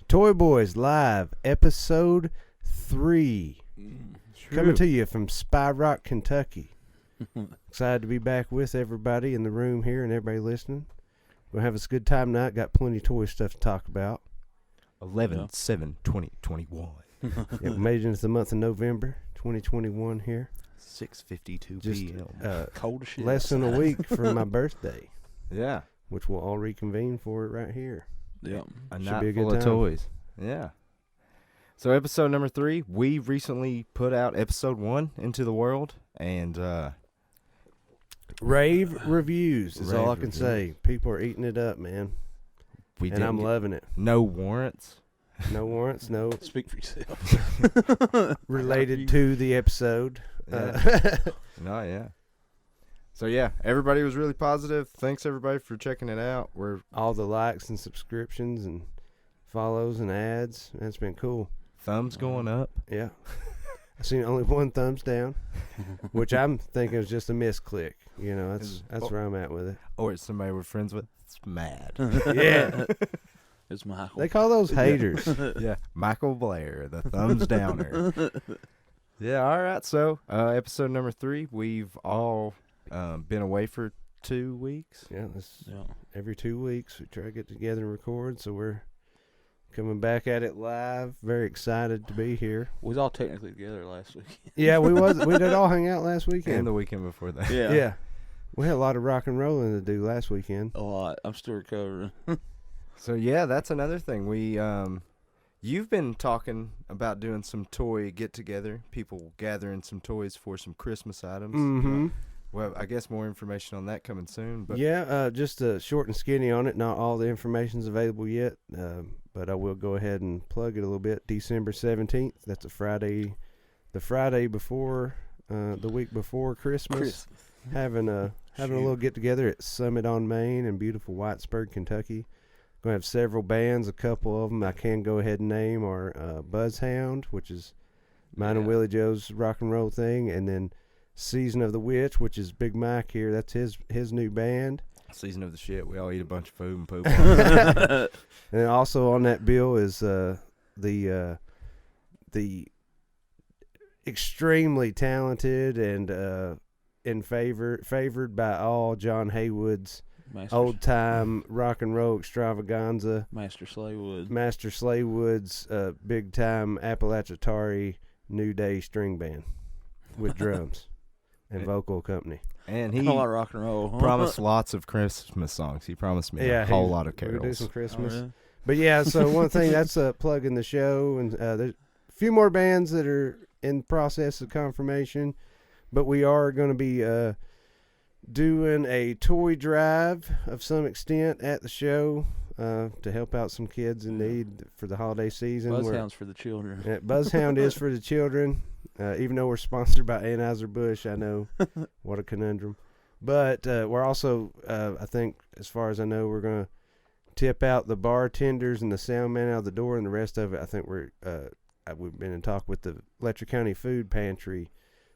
Toy Boys Live, Episode 3. Coming to you from Spy Rock, Kentucky. Excited to be back with everybody in the room here and everybody listening. We'll have us a good time tonight. Got plenty of toy stuff to talk about. 11/7/2021. We made it into the month of November 2021 here. 6:52 Just, p.m. Cold as shit. Less than a week from my birthday. Yeah. Which we'll all reconvene for it right here. Yeah. A Should night be a good full of time. toys. Yeah. So episode number 3, we recently put out episode 1 into the world, and Rave reviews is all I Rave can reviews. say. People are eating it up, man. And I'm loving it. no warrants. No warrants, no Speak for yourself. related to the episode. Yeah. No, yeah. So yeah, everybody was really positive. Thanks everybody for checking it out. We're All the likes and subscriptions and follows and ads. That's been cool. thumbs going up. Yeah. I've seen only one thumbs down, which I'm thinking is just a misclick. You know, that's where I'm at with it. Or it's somebody we're friends with. It's mad. Yeah. It's Michael. They call those haters. Yeah, Michael Blair, the thumbs downer. Yeah, all right. So, episode number 3, we've all been away for 2 weeks. Yeah, Yeah. every 2 weeks we try to get together and record, so we're coming back at it live. Very excited to be here. We was all technically together last week. Yeah, we did all hang out last weekend. And the weekend before that. Yeah. We had a lot of rock and rolling to do last weekend. A lot. I'm still recovering. So, yeah, that's another thing. We, you've been talking about doing some toy get-together, people gathering some toys for some Christmas items. Mm-hmm. Well, I guess more information on that coming soon. But Yeah, just short and skinny on it. Not all the information's available yet, but I will go ahead and plug it a little bit. December 17th, that's a Friday, the Friday before, the week before Christmas. Having a little get-together at Summit on Main in beautiful Whitesburg, Kentucky. Going to have several bands. A couple of them I can go ahead and name are Buzzhound, which is mine and Willy Joe's rock and roll thing, and then Season of the Witch, which is Big Mike here. That's his new band. Season of the shit. We all eat a bunch of food and poop. And then also on that bill is the extremely talented and favored by all John Haywood's old time rock and roll extravaganza. Master Slaywood. Master Slaywood's big time Appalachia New Day string band with drums and vocal company. And A he lot of rock and roll. promised lots of Christmas songs. He promised me a whole lot of We're gonna do carols. some Christmas. Oh, really? But yeah, so one thing that's plugging the show, and there's a few more bands that are in process of confirmation, but we are going to be doing a toy drive of some extent at the show to help out some kids in need for the holiday season. Buzzhound's for the children. Yeah, Buzzhound is for the children, even though we're sponsored by Anheuser-Busch. I know, what a conundrum. But we're also, I think, as far as I know, we're going to tip out the bartenders and the sound man out the door, and the rest of it, I think we've been in talk with the Letcher County Food Pantry,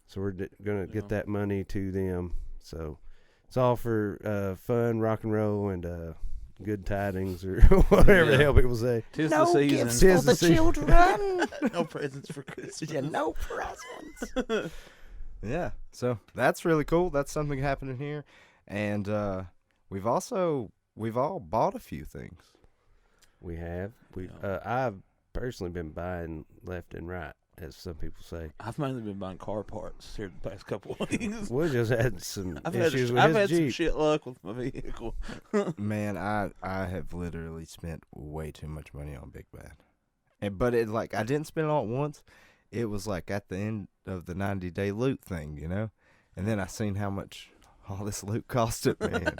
so we're going to get that money to them. So it's all for fun, rock and roll, and good tidings, or whatever the hell people say. Tis the season. Tis the season. children. No presents for Christmas. Yeah, no presents. Yeah, so that's really cool. That's something happening here, and we've all bought a few things. We have. I've personally been buying left and right, as some people say. I've mainly been buying car parts here the past couple of weeks. We just had some I've issues had with his some Jeep. shit luck with my vehicle. Man, I have literally spent way too much money on Big Bad, but it I didn't spend it all at once. It was at the end of the 90-day loot thing, you know, and then I seen how much all this loot costed. Man,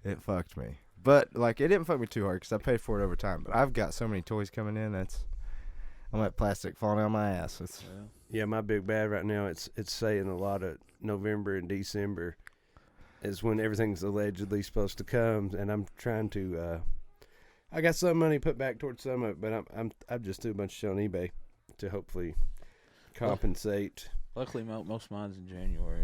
it fucked me. But it didn't fuck me too hard because I paid for it over time. But I've got so many toys coming in. I'm like plastic falling out my ass. Yeah, my Big Bad right now, it's saying a lot of November and December is when everything's allegedly supposed to come, and I'm trying to. I got some money put back towards some of it, but I've just do a bunch of shit on eBay to hopefully compensate. Luckily, most of mine's in January.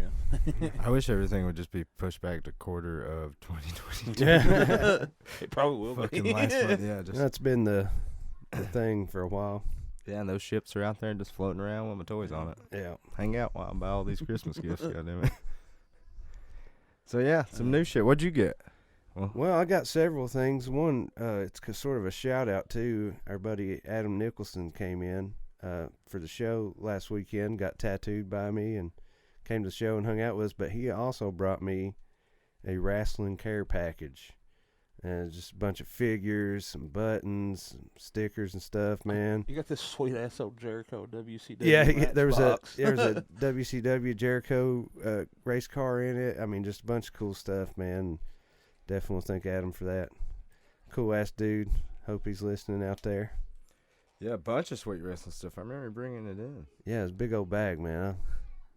I wish everything would just be pushed back to quarter of 2022. Yeah. It probably will Fucking be. last month, yeah. That's been the the thing for a while. Yeah, and those ships are out there just floating around with my toys on it. Yeah. Hang out while I buy all these Christmas gifts, goddammit. So yeah, some new shit. What'd you get? Well, I got several things. One, it's sort of a shout out to our buddy Adam Nicholson came in for the show last weekend, got tattooed by me and came to the show and hung out with us, but he also brought me a wrestling care package. Just a bunch of figures, some buttons, some stickers and stuff, man. You got this sweet ass old Jericho WCW. Yeah, there was box. a WCW Jericho race car in it. I mean, just a bunch of cool stuff, man. Definitely want to thank Adam for that. Cool ass dude. Hope he's listening out there. Yeah, a bunch of sweet wrestling stuff. I remember bringing it in. Yeah, it's a big old bag, man.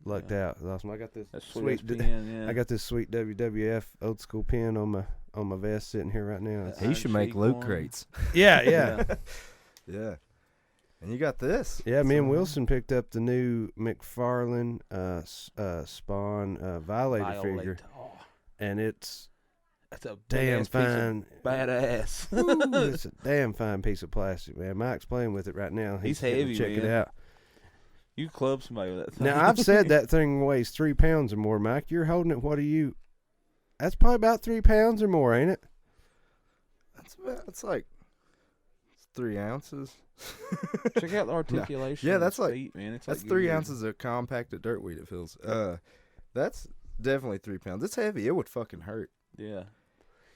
I lucked out. It was awesome. I got this sweet pin, I got this sweet WWF old school pin on my vest sitting here right now. He should make loot crates. Yeah. Yeah. And you got this. Yeah, me and Wilson picked up the new McFarlane Spawn Violator figure. Oh, And that's a damn fine. Badass. Ooh, it's a damn fine piece of plastic, man. Mike's playing with it right now. He's getting heavy, to check man. it out. You club somebody with that thing. Now, I've said that thing weighs 3 pounds or more, Mike. You're holding it. What are you? That's probably about 3 pounds or more, ain't it? It's like 3 ounces. Check out the articulation. Yeah, of that's his like feet, man. It's that's like 3 good. ounces of compacted dirtweed. It feels. That's definitely 3 pounds. It's heavy. It would fucking hurt. Yeah.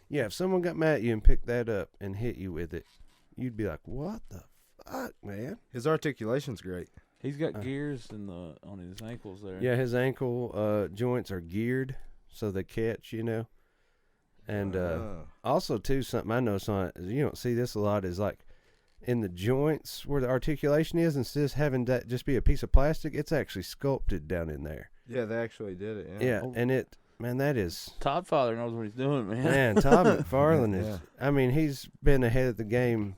Yeah, if someone got mad at you and picked that up and hit you with it, you'd be like, what the fuck, man? His articulation's great. He's got gears on his ankles there. Yeah, his ankle joints are geared so they catch, And also, too, something I noticed on it, is you don't see this a lot, is like in the joints where the articulation is, instead of having that just be a piece of plastic, it's actually sculpted down in there. Yeah, they actually did it. Yeah, and that is... Todd Father knows what he's doing, man. Man, Todd McFarlane is... Yeah. I mean, he's been ahead of the game.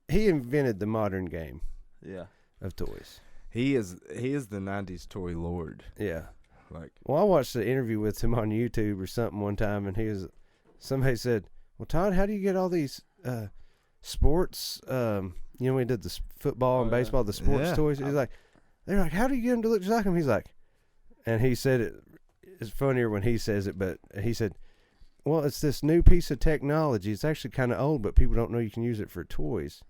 He invented the modern game of toys. He is the 90s toy lord. Yeah. Like, well, I watched the interview with him on YouTube or something one time, and somebody said, well, Todd, how do you get all these sports, we did the football and baseball, the sports toys. He's like, they're like, how do you get them to look just like him? He's like, and he said it's funnier when he says it, but he said, well, it's this new piece of technology. It's actually kind of old, but people don't know you can use it for toys.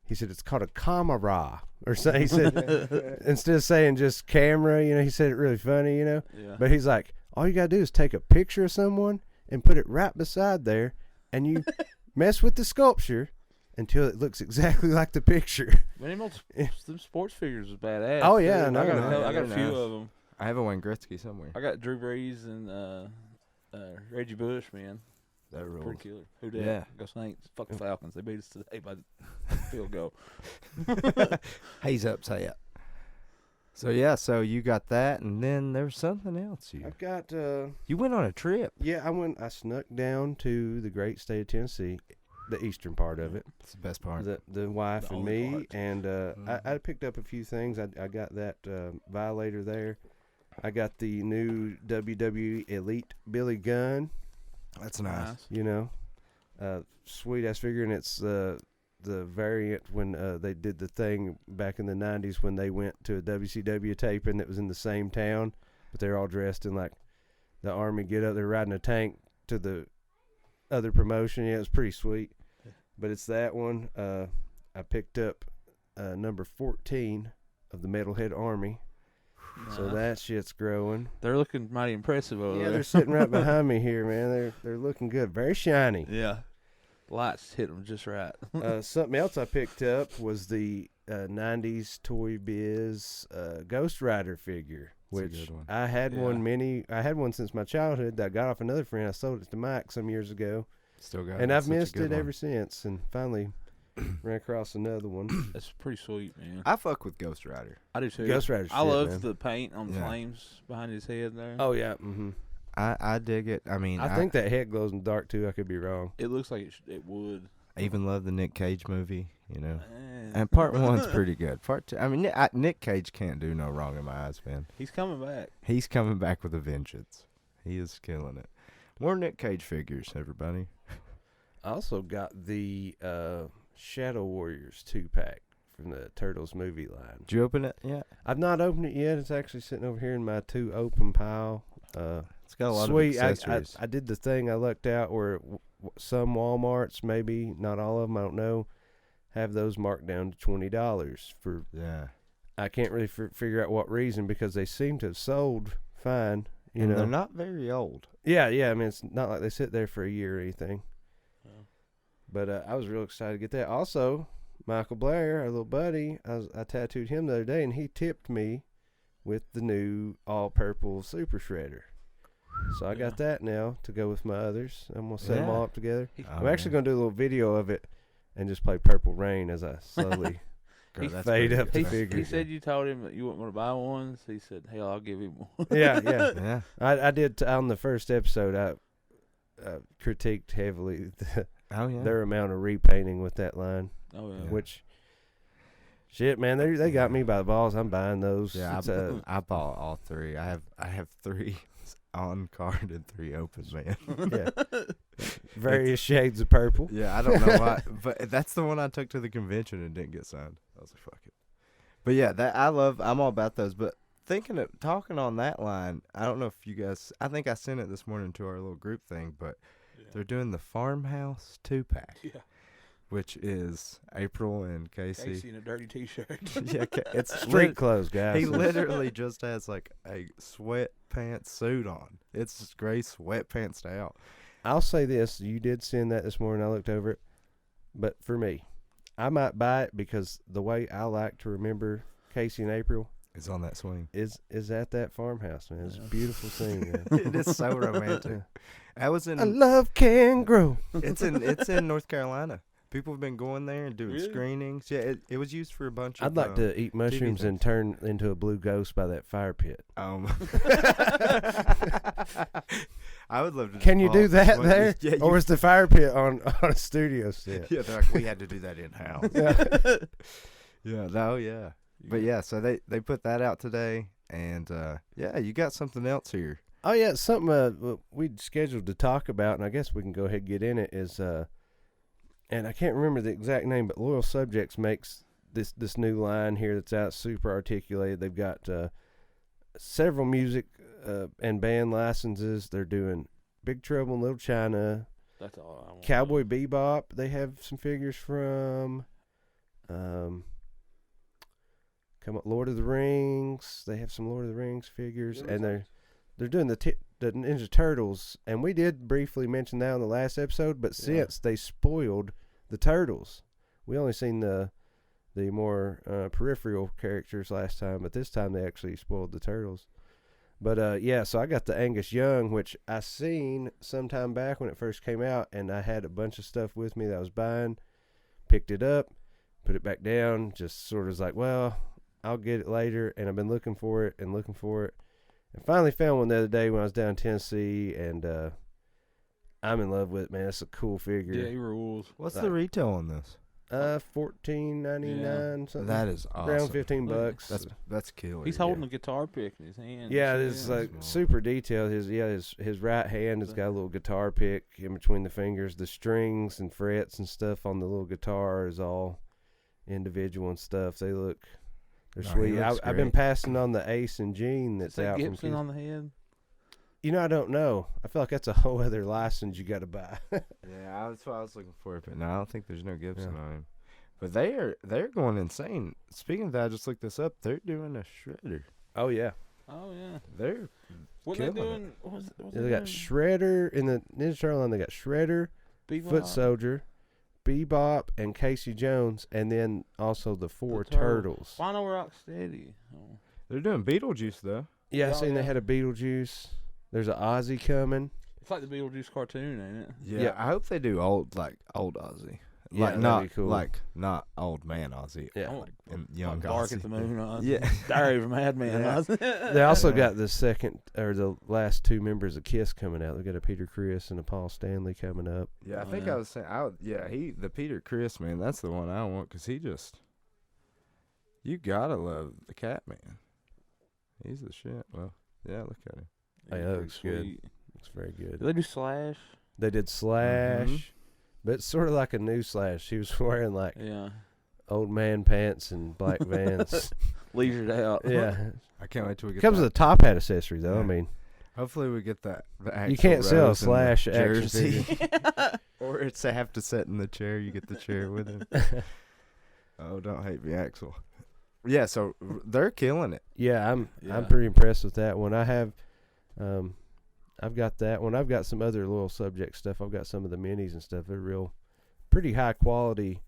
He said it's called a camera, or something. He said instead of saying just camera, he said it really funny, Yeah. But he's like, all you gotta do is take a picture of someone and put it right beside there, and you mess with the sculpture until it looks exactly like the picture. Man, them sports figures is badass. Oh yeah, dude. I I got a they're few nice. of them. I have a Wayne Gretzky somewhere. I got Drew Brees and Reggie Bush, man. That rules. Pretty killer. Who did? Yeah. Go Saints. Fuck the Falcons. They beat us today by field goal. He's upset. So yeah, so you got that, and then there was something else. I've got You went on a trip. yeah, I snuck down to the great state of Tennessee, the eastern part of it. It's the best part. The wife The and only me, part. and I picked up a few things. I got that Violator there. I got the new WWE Elite Billy Gunn. That's nice. Sweet ass figure, and it's the variant when they did the thing back in the 90s when they went to a WCW taping that was in the same town, but they're all dressed in like the army get up. They're riding a tank to the other promotion. Yeah, it's pretty sweet. But it's that one. I picked up number 14 of the Metalhead Army. So that shit's growing. They're looking mighty impressive over Yeah, there. they're sitting right behind me here, man. They're looking good. Very shiny. Yeah. Lights hit them just right. Something else I picked up was the 90s Toy Biz Ghost Rider figure, That's a which good one. I had Yeah. I had one since my childhood that I got off another friend. I sold it to Mike some years ago, Still got and it. I've Such a missed good it one. ever since, and finally ran across another one. That's pretty sweet, man. I fuck with Ghost Rider. I do too. Ghost Rider's I shit, love man. the paint on the Yeah. flames behind his head there. Oh yeah, mm-hmm. I dig it. I mean, I think that head glows in the dark too. I could be wrong. It looks like it would. I even love the Nick Cage movie. Man. And part one's pretty good. Part two, I mean, Nick Cage can't do no wrong in my eyes, man. He's coming back. He's coming back with a vengeance. He is killing it. More Nick Cage figures, everybody. I also got the Shadow Warriors 2-pack from the Turtles movie line. Did you open it yet? I've not opened it yet. It's actually sitting over here in my to open pile. It's got a lot sweet. of accessories. I did the thing. I looked out where some Walmarts, maybe not all of them, I don't know, have those marked down to $20 for. Yeah. I can't really figure out what reason, because they seem to have sold fine. You know, they're not very old. Yeah. I mean, it's not like they sit there for a year or anything. Oh. But I was real excited to get that. Also, Michael Blair, our little buddy, I tattooed him the other day, and he tipped me with the new all-purple Super Shredder. So I got that now to go with my others. I'm going to set them all up together. I'm actually going to do a little video of it and just play Purple Rain as I slowly fade up the figure. He said you told him that you weren't going to buy one, so he said, hell, I'll give him one. Yeah. I did, on the first episode, I critiqued heavily their amount of repainting with that line. Oh, yeah. Which, shit, man, they got me by the balls. I'm buying those. Yeah, I bought all three. I have 3 on card and 3 open, man. Yeah. Various shades of purple. Yeah, I don't know why, but that's the one I took to the convention and didn't get signed. I was like, fuck it. But yeah, I'm all about those. But talking on that line, I don't know if you guys, I think I sent it this morning to our little group thing, but they're doing the Farmhouse 2-pack. Yeah. Which is April and Casey. Casey in a dirty T-shirt. Yeah, it's street clothes, guys. He literally just has like a sweatpants suit on. It's gray sweatpants style. I'll say this: you did send that this morning. I looked over it, but for me, I might buy it because the way I like to remember Casey and April is on that swing. Is at that farmhouse, man. It's a beautiful scene. Man. It is so romantic. I love can grow. It's in North Carolina. People have been going there and doing screenings. Yeah, it was used for a bunch of. I'd like to eat mushrooms and turn into a blue ghost by that fire pit. I would love to. Can you do that there? Yeah, or is the fire pit on a studio set? Yeah, they're like, we had to do that in house. Yeah. But yeah, so they put that out today, and you got something else here. Oh yeah, something we'd scheduled to talk about, and I guess we can go ahead and get in it. Is and I can't remember the exact name, but Loyal Subjects makes this new line here that's out, super articulated. They've got several music and band licenses. They're doing Big Trouble in Little China. That's all I want. Cowboy Bebop. They have some figures from. Come on, Lord of the Rings. They have some Lord of the Rings figures, and they're doing the Ninja Turtles, and we did briefly mention that on the last episode, but since they spoiled the Turtles, we only seen the more peripheral characters last time, but this time they actually spoiled the Turtles. But so I got the Angus Young, which I seen sometime back when it first came out, and I had a bunch of stuff with me that I was buying, picked it up, put it back down, just sort of was like, well, I'll get it later, and I've been looking for it. And finally found one the other day when I was down in Tennessee, and I'm in love with it, man. It's a cool figure. Yeah, he rules. What's the retail on this? $14.99 something. That is awesome. Around $15. That's killer. He's holding a guitar pick in his hand. Yeah, it's like super detailed. His right hand has got a little guitar pick in between the fingers. The strings and frets and stuff on the little guitar is all individual and stuff. They're sweet. I've been passing on the Ace and Gene that's out Gibson from on the head. I don't know. I feel like that's a whole other license you got to buy. Yeah, that's what I was looking for. But no, I don't think there's no Gibson on him. But they're going insane. Speaking of that, I just looked this up. They're doing a shredder. Oh yeah. They're what they doing? They got Shredder in the Ninja Turtle line. They got Shredder, Foot Soldier, Bebop, and Casey Jones, and then also the four Turtles. Why no Rocksteady? Oh. They're doing Beetlejuice though. Yeah, I seen they had a Beetlejuice. There's an Ozzy coming. It's like the Beetlejuice cartoon, ain't it? Yeah, I hope they do old Ozzy. Yeah, like that'd be cool. Not old man Ozzy. Yeah, young Bark Ozzy. at the Moon Ozzy. Yeah, Diary of a Madman Ozzy. They also got the last 2 members of Kiss coming out. They got a Peter Criss and a Paul Stanley coming up. Yeah, I think I was saying, the Peter Criss, man, that's the one I want because you gotta love the Cat Man. He's the shit. Well, yeah, look at him. That looks good. Looks very good. Did they do Slash? They did Slash. But it's sort of like a newsflash. She was wearing like Yeah. old man pants and black Vans. Leisured out. Yeah. I can't wait till we get Comes that. with a top hat accessory, though. Yeah. I mean, Hopefully we get that. The actual you can't sell a Rose in the Slash action jersey. figure. Or it's they have to sit in the chair. You get the chair with him. Oh, don't hate me, Axel. Yeah, so they're killing it. Yeah, I'm Yeah. pretty impressed with that one. I've got that one. I've got some other little subject stuff. I've got some of the minis and stuff. They're pretty high quality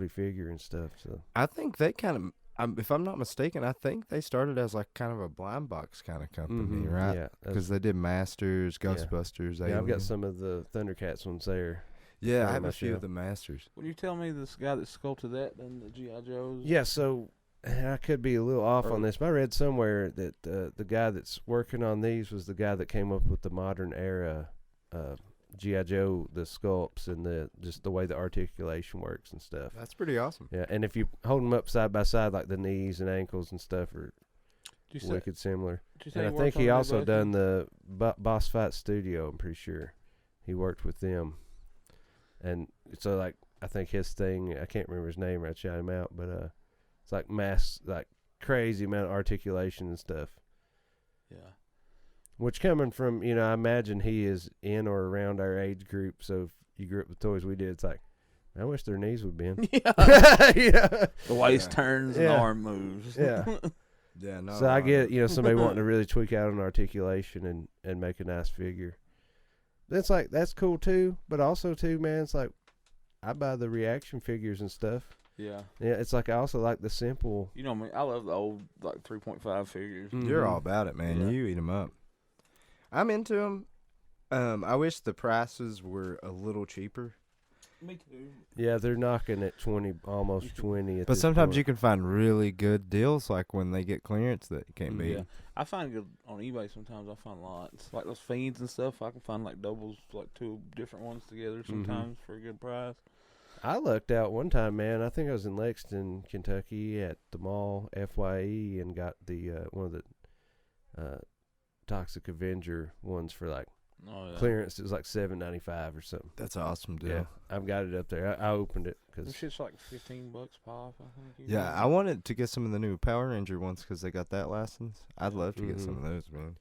figure and stuff. So I think they kind of, if I'm not mistaken, I think they started as like kind of a blind box kind of company, right? Yeah, Because they did Masters, Ghostbusters, yeah, I've got Alien. some of the Thundercats ones there. Yeah, I on have my a few shelf. of the Masters. Would you tell me this guy that sculpted that and the G.I. Joes? Yeah, so I could be a little off Or- on this, but I read somewhere that the guy that's working on these was the guy that came up with the modern era G.I. Joe, the sculpts and just the way the articulation works and stuff. That's pretty awesome. Yeah, and if you hold them up side by side, like the knees and ankles and stuff are Did you say, wicked similar. did you say And I he think works he on also Revolution? done the Boss Fight Studio. I'm pretty sure he worked with them, and so like I think his thing. I can't remember his name. I'd shout him out, but it's like like crazy amount of articulation and stuff. Yeah. Which coming from I imagine he is in or around our age group. So if you grew up with toys we did, it's like I wish their knees would bend. Yeah. Yeah. The waist Yeah. turns and Yeah. the arm moves. Yeah. Yeah, no. So I get somebody wanting to really tweak out on articulation and make a nice figure. That's cool too, but also too, man, it's like I buy the reaction figures and stuff. Yeah. Yeah, it's like I also like the simple. You know me, I love the old like 3.5 figures. You're Mhm. all about it, man. Yeah. You eat them up. I'm into them. I wish the prices were a little cheaper. Me too. Yeah, they're knocking at 20, almost 20. But sometimes you can find really good deals, like when they get clearance that you can't beat. Yeah. I find good on eBay sometimes. I find lots. Like those fiends and stuff, I can find like doubles, like two different ones together sometimes for a good price. I lucked out one time, man. I think I was in Lexington, Kentucky, at the mall, FYE, and got the one of the Toxic Avenger ones for like Oh, yeah. clearance. It was like $7.95 or something. That's an awesome deal. Yeah, I've got it up there. I opened it Them because shit's like $15 pop, I think. Yeah, I wanted to get some of the new Power Ranger ones because they got that license. I'd love to get some Mhm. of those, man.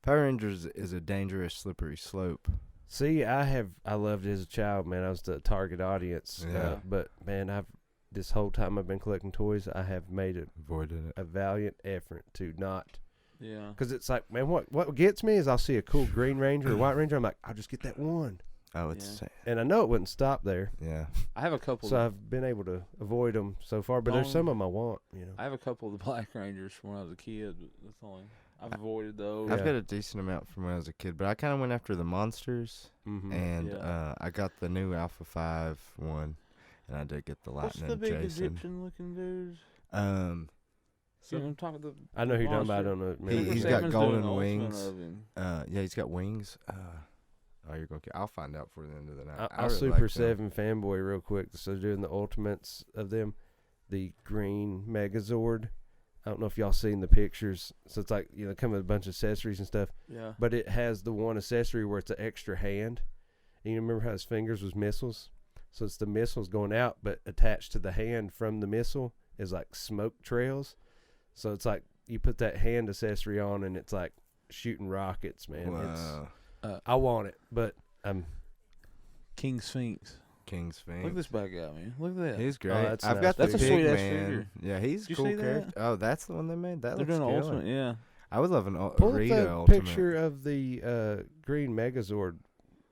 Power Rangers is a dangerous, slippery slope. see, I loved it as a child, man. I was the target audience. Yeah. But man, this whole time I've been collecting toys, I have made Avoided it. a valiant effort to not. Yeah. Because it's like, man, what gets me is I'll see a cool Green Ranger or White Ranger. I'm like, I'll just get that one. Oh, it's Yeah. sad. And I know it wouldn't stop there. Yeah. I have a couple. So I've been able to avoid them so far. But there's Long- some of them I want, I have a couple of the Black Rangers from when I was a kid. But that's only I've avoided those. I've Yeah. got a decent amount from when I was a kid, but I kind of went after the monsters, Mm-hmm. and Yeah. I got the new Alpha 5 one, and I did get the What's Lightning the big Jason. Egyptian-looking dudes? So You know, I'm talking the I know who you're talking about. I monster. don't know. He- remember he's his got name. Simmons doing golden the ultimate wings. of him. yeah, he's got wings. You're going to I'll find out for the end of the night. I'll really Super like them. 7 fanboy real quick. So doing the ultimates of them, the green Megazord. I don't know if y'all seen the pictures. So it's like, come with a bunch of accessories and stuff. Yeah. But it has the one accessory where it's an extra hand. And you remember how his fingers was missiles? So it's the missiles going out, but attached to the hand from the missile is like smoke trails. So it's like you put that hand accessory on and it's like shooting rockets, man. Wow. I want it, but I'm... King Sphinx. King Look Sphinx. at this bad guy, man. Look at that. He's great. that's I've nice got the That's a pig sweet-ass man. figure. Yeah, he's Did you cool see that? character. Oh, that's the one they made. That They're looks doing an killer. ultimate, yeah. I would love an Pull up Rita the ultimate. picture of the green Megazord,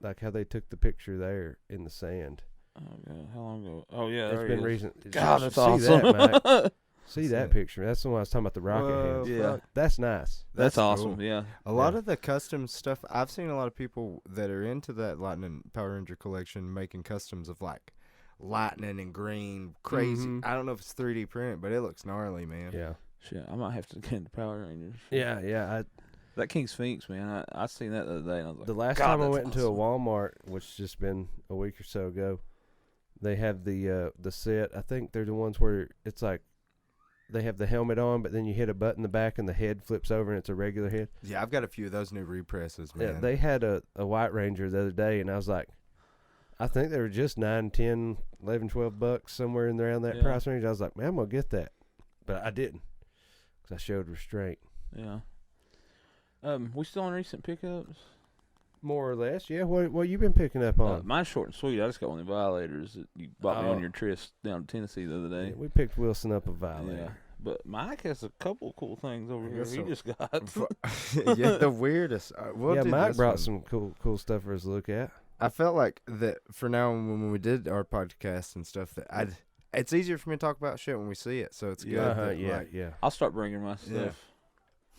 like how they took the picture there in the sand. Oh god, how long ago? Oh yeah, It's there been he is. recent. God, See that's awesome. That, Mike. See See that it. picture? That's the one I was talking about. The rocket Whoa, hands. Yeah. fuck. That's nice. That's cool. awesome. Yeah. A lot Yeah. of the custom stuff, I've seen a lot of people that are into that Lightning Power Ranger collection making customs of like lightning and green, crazy. Mhm. I don't know if it's 3D print, but it looks gnarly, man. Yeah. Shit, I might have to get into Power Rangers. Yeah. That King Sphinx, man. I seen that the other day and I was like, The last God, time I that's went into a awesome. Walmart, which just been a week or so ago, they have the set. I think they're the ones where it's like they have the helmet on, but then you hit a button in the back and the head flips over and it's a regular head. Yeah, I've got a few of those new represses, man. Yeah, they had a White Ranger the other day, and I was like, I think they were just $9, $10, $11, $12 somewhere in around that price range. I was like, man, I'm gonna get that, but I didn't because I showed restraint. Yeah. We still on recent pickups? More or less, yeah. What you been picking up on? Mine's short and sweet. I just got one of the Violators that you bought me on your tryst down to Tennessee the other day. Yeah, we picked Wilson up a Violator. Yeah. But Mike has a couple cool things over here. He just got. Yeah, the weirdest. Mike brought some cool stuff for us to look at. I felt like that for now when we did our podcast and stuff that it's easier for me to talk about shit when we see it, so it's good. Yeah. I'll start bringing my stuff.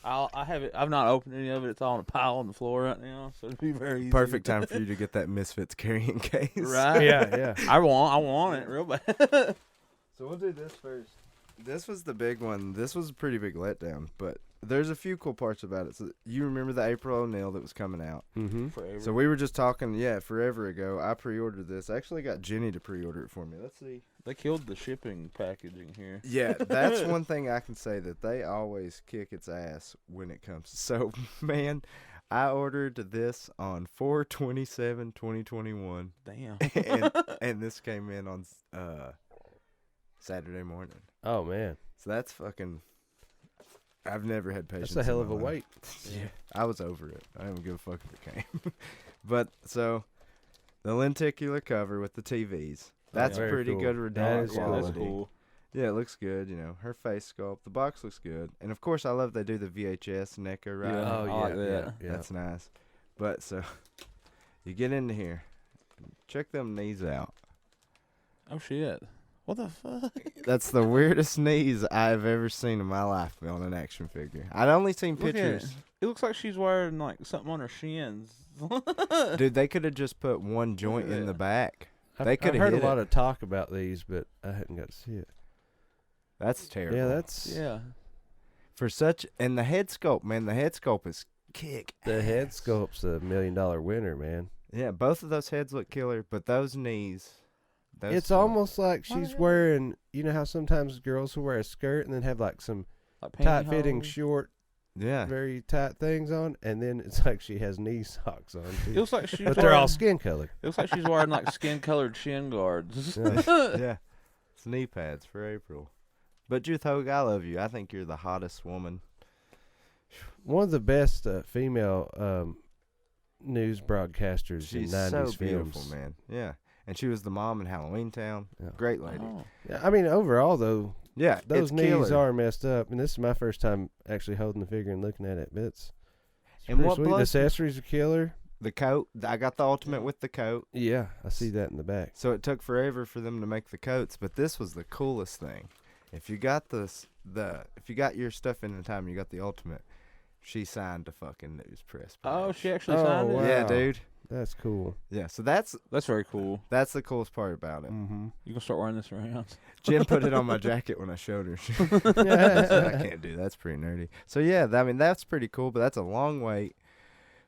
I have it. I've not opened any of it. It's all on a pile on the floor right now, so it'll be very easy. Perfect time for you to get that Misfits carrying case. Right? Yeah. I want it real bad. So we'll do this first. This was the big one. This was a pretty big letdown, but there's a few cool parts about it. So you remember the April O'Neil that was coming out? Mm-hmm. Forever. So we were just talking, forever ago. I pre-ordered this. I actually got Jenny to pre-order it for me. Let's see. They killed the shipping packaging here. Yeah, that's one thing I can say, that they always kick its ass when it comes. So, man, I ordered this on 4/27/2021. Damn. and this came in on Saturday morning. Oh man. So that's fucking. I've never had patience. That's a hell in of a my life. wait. Yeah, I was over it. I didn't give a fuck if it came. But so, the lenticular cover with the TVs. That's Very pretty cool. good redundant That is quality. That's cool. Yeah, it looks good. You know, her face sculpt. The box looks good, and of course, I love they do the VHS NECA right. Yeah. Oh I like that. Yeah. That's nice. But so, you get into here, check them knees out. Oh shit! What the fuck? That's the weirdest knees I've ever seen in my life on an action figure. I'd only seen Look at pictures. It looks like she's wearing like something on her shins. Dude, they could have just put one joint in the back. They I've could have heard hit a lot it. of talk about these, but I hadn't got to see it. That's terrible. Yeah, that's Yeah. For such, and the head sculpt, man. The head sculpt is kick. the head ass. sculpt's $1 million winner, man. Yeah, both of those heads look killer, but those knees. It's almost like she's yeah. wearing. You know how sometimes girls will wear a skirt and then have like some Like tight-fitting, pantyhose. short, Yeah. very tight things on, and then it's like she has knee socks on It too. looks like she's. But they're all wearing- skin color. It looks like she's wearing like skin-colored shin guards. Yeah. It's knee pads for April. But Judith Hogue, I love you. I think you're the hottest woman. One of the best female news broadcasters She's in 90s so beautiful, films. man. Yeah. And she was the mom in Halloween Town. Yeah. Great lady. Oh. Yeah, I mean, overall though, Yeah. those it's knees killer. are messed up, and this is my first time actually holding the figure and looking at it. But it's And pretty what sweet. The blows me- accessories are killer. The coat. I got the ultimate with the coat. Yeah, I see that in the back. So it took forever for them to make the coats, but this was the coolest thing. If you got if you got your stuff in time, you got the ultimate. She signed the fucking news press page. Oh, she actually Oh, signed it. wow. Yeah, dude. That's cool. Yeah, so that's That's very cool. the coolest part about it. Mm-hmm. You gonna start wearing this around? Jen put it on my jacket when I showed her. I can't do that. That's pretty nerdy. So yeah, I mean that's pretty cool, but that's a long wait.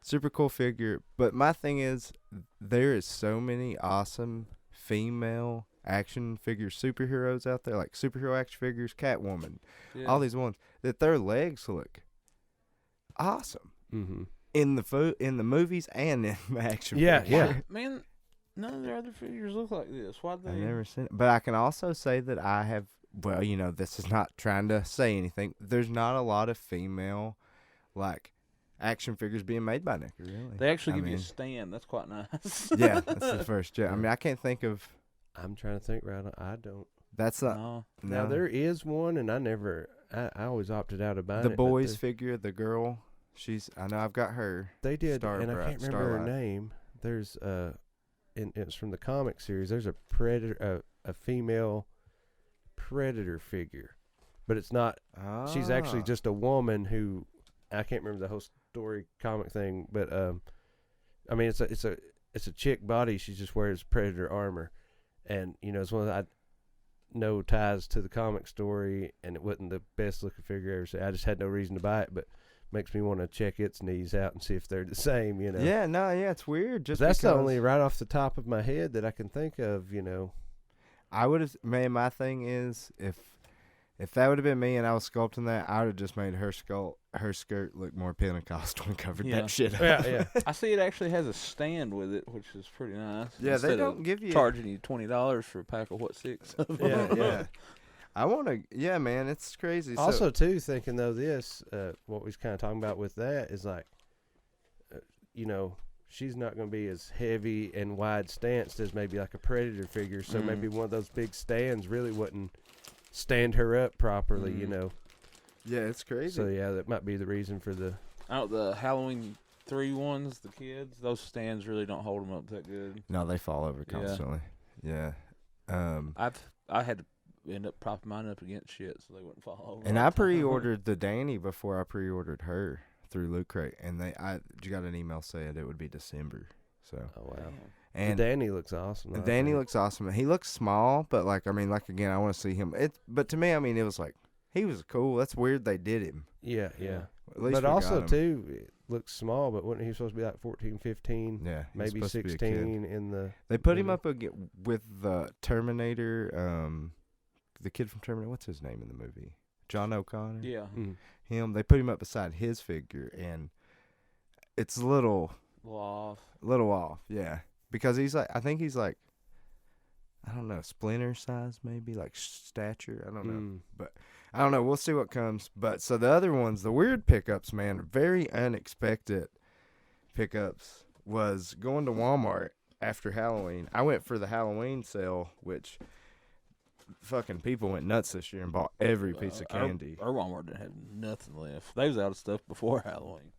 Super cool figure. But my thing is, there is so many awesome female action figure superheroes out there, like superhero action figures, Catwoman, all these ones that their legs look awesome Mm-hmm. in the movies and in the action. Yeah, figure. yeah. Man, none of their other figures look like this. Why'd they? I've never seen it. But I can also say that I have, well, you know, this is not trying to say anything. There's not a lot of female, like, action figures being made by NECA, really. They actually I give you a mean, stand. That's quite nice. Yeah, that's the first. Yeah, I mean, I can't think of, I'm trying to think right now. I don't. that's not, No. Now, no. there is one, and I always opted out of buying The it. but boys figure, the girl, I know I've got her. They did, and I Starbright- can't remember her Starlight. name. There's and it's from the comic series. There's a predator, a female predator figure, but it's not. She's actually Ah. just a woman who I can't remember the whole story comic thing, but I mean it's a chick body. She just wears predator armor, and you know it's one of no ties to the comic story, and it wasn't the best looking figure I ever seen. I just had no reason to buy it, but makes me want to check its knees out and see if they're the same, you know. Yeah, no, yeah, it's weird. Just That's the because only right off the top of my head that I can think of, you know. I would have, man, my thing is, If that would have been me and I was sculpting that, I would have just made her skirt look more Pentecostal and covered that shit up. Yeah. I see it actually has a stand with it, which is pretty nice. Yeah, Instead they don't give you charging you $20 for a pack of 6 of them. Yeah. I want to. Yeah, man, it's crazy. Also, too, thinking though, what we was kind of talking about with that is like, she's not going to be as heavy and wide stanced as maybe like a Predator figure. So maybe one of those big stands really wouldn't stand her up properly, Yeah, it's crazy. So yeah, that might be the reason for the. The Halloween 3 ones, the kids, those stands really don't hold them up that good. No, they fall over constantly. Yeah. I had to end up propping mine up against shit so they wouldn't fall over. And I pre-ordered the Danny before I pre-ordered her through Loot Crate, and I got an email saying it would be December. So. Oh wow. And the Danny looks awesome. Danny looks awesome. He looks small, but again, I want to see him. But to me, it was like he was cool. That's weird they did him. Yeah. At least but we also got him. too, it looks small. But wasn't he supposed to be like 14, 15? Yeah, maybe 16 in the. They put him up with the Terminator. The kid from Terminator. What's his name in the movie? John O'Connor. Yeah. Him. They put him up beside his figure, and it's a little off. Yeah. Because I think he's like, I don't know, Splinter size maybe, like stature. I don't know. But I don't know. We'll see what comes. But so the other ones, the weird pickups, man, very unexpected pickups, was going to Walmart after Halloween. I went for the Halloween sale, which fucking people went nuts this year and bought every piece of candy. Our Walmart didn't have nothing left. They was out of stuff before Halloween.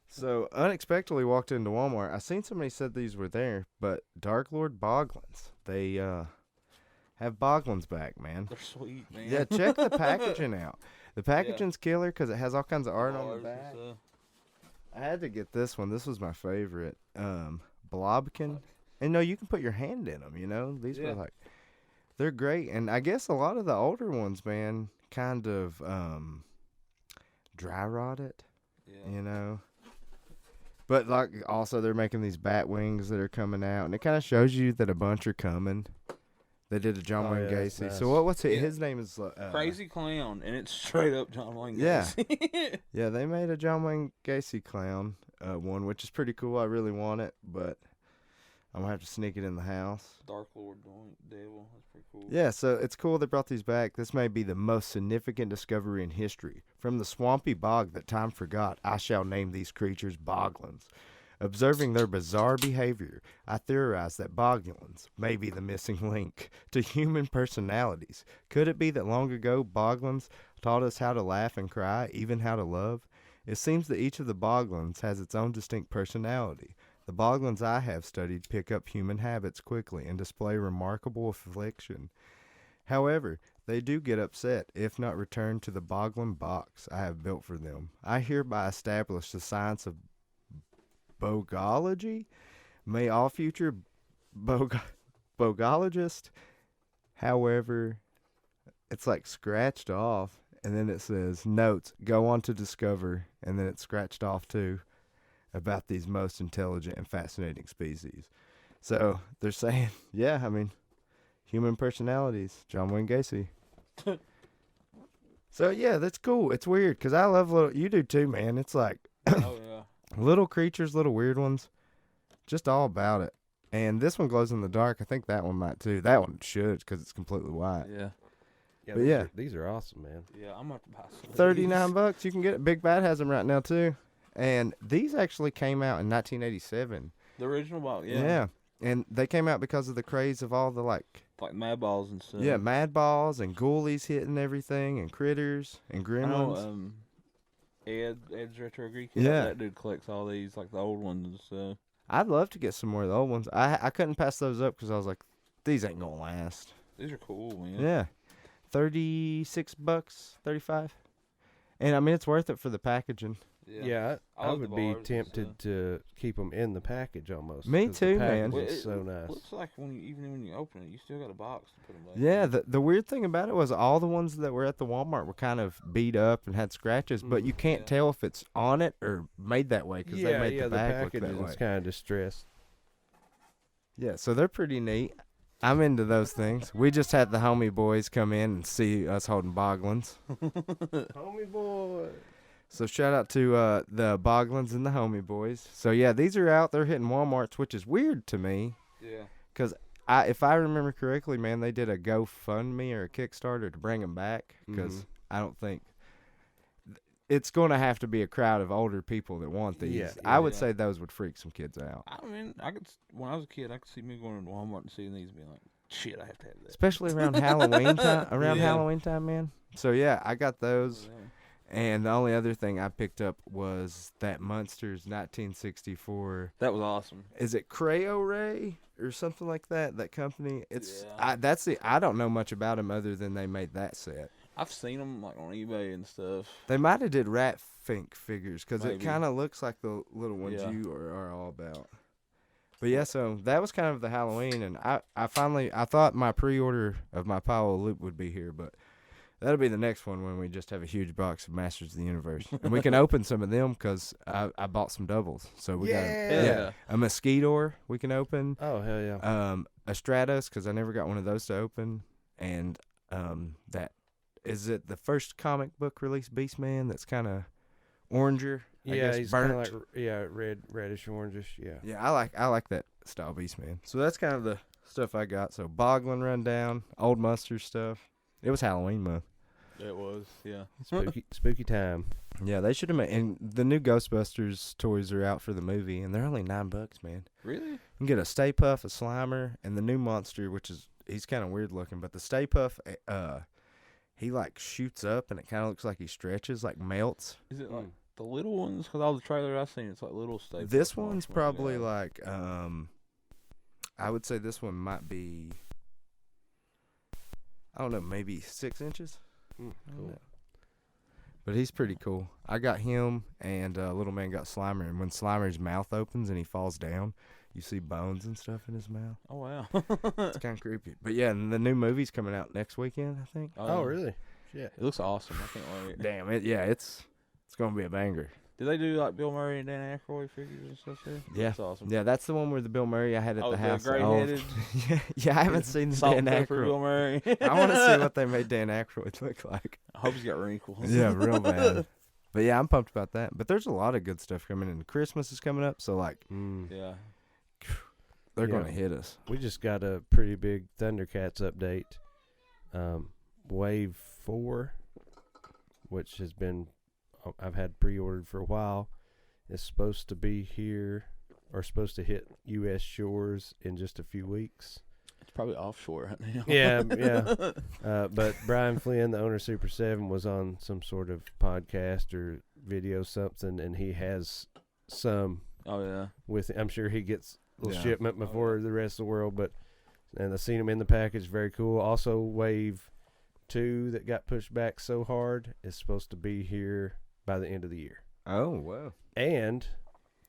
So, unexpectedly walked into Walmart. I seen somebody said these were there, but Dark Lord Boglins. They have Boglins back, man. They're sweet, man. Yeah, check the packaging out. The packaging's killer because it has all kinds of art on the back. I had to get this one. This was my favorite. Blobkin. And no, you can put your hand in them, These were like, they're great. And I guess a lot of the older ones, man, kind of dry rotted, But also they're making these bat wings that are coming out, and it kind of shows you that a bunch are coming. They did a John Wayne Gacy. Nice. So what's it? His name is Crazy Clown, and it's straight up John Wayne Yeah. Gacy. Yeah, they made a John Wayne Gacy clown one, which is pretty cool. I really want it, but I'm gonna have to sneak it in the house. Dark Lord Devil, that's pretty cool. Yeah, so it's cool they brought these back. This may be the most significant discovery in history. From the swampy bog that time forgot, I shall name these creatures Boglins. Observing their bizarre behavior, I theorize that Boglins may be the missing link to human personalities. Could it be that long ago Boglins taught us how to laugh and cry, even how to love? It seems that each of the Boglins has its own distinct personality. The Boglins I have studied pick up human habits quickly and display remarkable affliction. However, they do get upset if not returned to the Boglin box I have built for them. I hereby establish the science of bogology. May all future bogologists, however, it's like scratched off, and then it says, notes, go on to discover, and then it's scratched off too, about these most intelligent and fascinating species. So they're saying, human personalities, John Wayne Gacy. So yeah, that's cool. It's weird because I love you do too, man. It's like little creatures, little weird ones, just all about it. And this one glows in the dark. I think that one might too. That one should because it's completely white. Yeah. But these are awesome, man. Yeah, I'm going to buy some. $39. You can get it. Big Bad has them right now too. And these actually came out in 1987. The original box, yeah. Yeah. And they came out because of the craze of all the like Mad Balls and stuff. Yeah, Mad Balls and Ghoulies hitting everything and Critters and Gremlins. Ed's Retro Greek. Yeah. That dude collects all these, like the old ones and stuff. I'd love to get some more of the old ones. I couldn't pass those up because I was like, these ain't going to last. These are cool, man. Yeah. $36, $35. And it's worth it for the packaging. Yeah, I would be tempted to keep them in the package almost. Me too, man. It's so nice. Looks like even when you open it, you still got a box to put them back. Yeah, the weird thing about it was all the ones that were at the Walmart were kind of beat up and had scratches, but you can't tell if it's on it or made that way because they made the bag look that way. It's kind of distressed. Yeah, so they're pretty neat. I'm into those things. We just had the homie boys come in and see us holding boglins. Homie boy. So shout out to the boglins and the homie boys. So yeah, these are out there hitting Walmarts, which is weird to me. Yeah. Because if I remember correctly, man, they did a GoFundMe or a Kickstarter to bring them back. Because I don't think it's going to have to be a crowd of older people that want these. Yeah, I would yeah. say those would freak some kids out. I mean, when I was a kid, I could see me going to Walmart and seeing these and being like, shit, I have to have that. Especially around Halloween time. Yeah. Halloween time, man. So yeah, I got those. Yeah. And the only other thing I picked up was that Munsters 1964. That was awesome. Is it Creo Ray or something like that? That company. It's Yeah. I don't know much about them other than they made that set. I've seen them like on eBay and stuff. They might have did Rat Fink figures because it Maybe. kind of looks like the little ones Yeah. you are all about. But yeah, so that was kind of the Halloween, and I thought my pre-order of my Power Loop would be here, but that'll be the next one when we just have a huge box of Masters of the Universe, and we can open some of them because I bought some doubles. So we got Yeah. a Mosquito we can open, Oh, hell yeah. a Stratos because I never got one of those to open, and that is it the first comic book release Beastman that's kind of oranger. I Yeah, guess he's kind burnt. of like reddish, orangish. Yeah. Yeah, I like that style Beastman. So that's kind of the stuff I got. So Boglin rundown, old Munster stuff. It was Halloween month. It was, yeah. Spooky time. Yeah, they should have made. And the new Ghostbusters toys are out for the movie, and they're only $9, man. Really? You can get a Stay Puff, a Slimer, and the new monster, which is he's kind of weird looking. But the Stay Puff, he like shoots up, and it kind of looks like he stretches, like melts. Is it like the little ones? Because all the trailers I've seen, it's like little staples. This one's probably like, I would say this one might be, I don't know, maybe 6 inches. I don't Cool. know. But he's pretty cool. I got him, and little man got Slimer. And when Slimer's mouth opens and he falls down, you see bones and stuff in his mouth. Oh, wow. It's kind of creepy. But yeah, and the new movie's coming out next weekend, I think. Oh, really? Shit. It looks awesome. I can't wait. Damn it! Yeah, it's gonna be a banger. Did they do like Bill Murray and Dan Aykroyd figures and stuff there? Yeah. That's awesome. Yeah, that's the one where the Bill Murray I had at Oh, the the house. gray-headed? Yeah, I haven't seen the Salt Dan and pepper Aykroyd. Bill Murray. I want to see what they made Dan Aykroyd look like. I hope he's got wrinkles. Yeah, real bad. But yeah, I'm pumped about that. But there's a lot of good stuff coming in. Christmas is coming up, so like Yeah. they're Yeah. gonna hit us. We just got a pretty big Thundercats update. Wave 4, which has been, I've had pre-ordered for a while. It's supposed to be here, or supposed to hit U.S. shores in just a few weeks. It's probably offshore right now. Yeah. But Brian Flynn, the owner of Super 7, was on some sort of podcast or video something, and he has some Oh, yeah. with I'm sure he gets a little Yeah. shipment before the rest of the world, and I seen him in the package. Very cool. Also, Wave 2 that got pushed back so hard is supposed to be here by the end of the year. Oh wow! And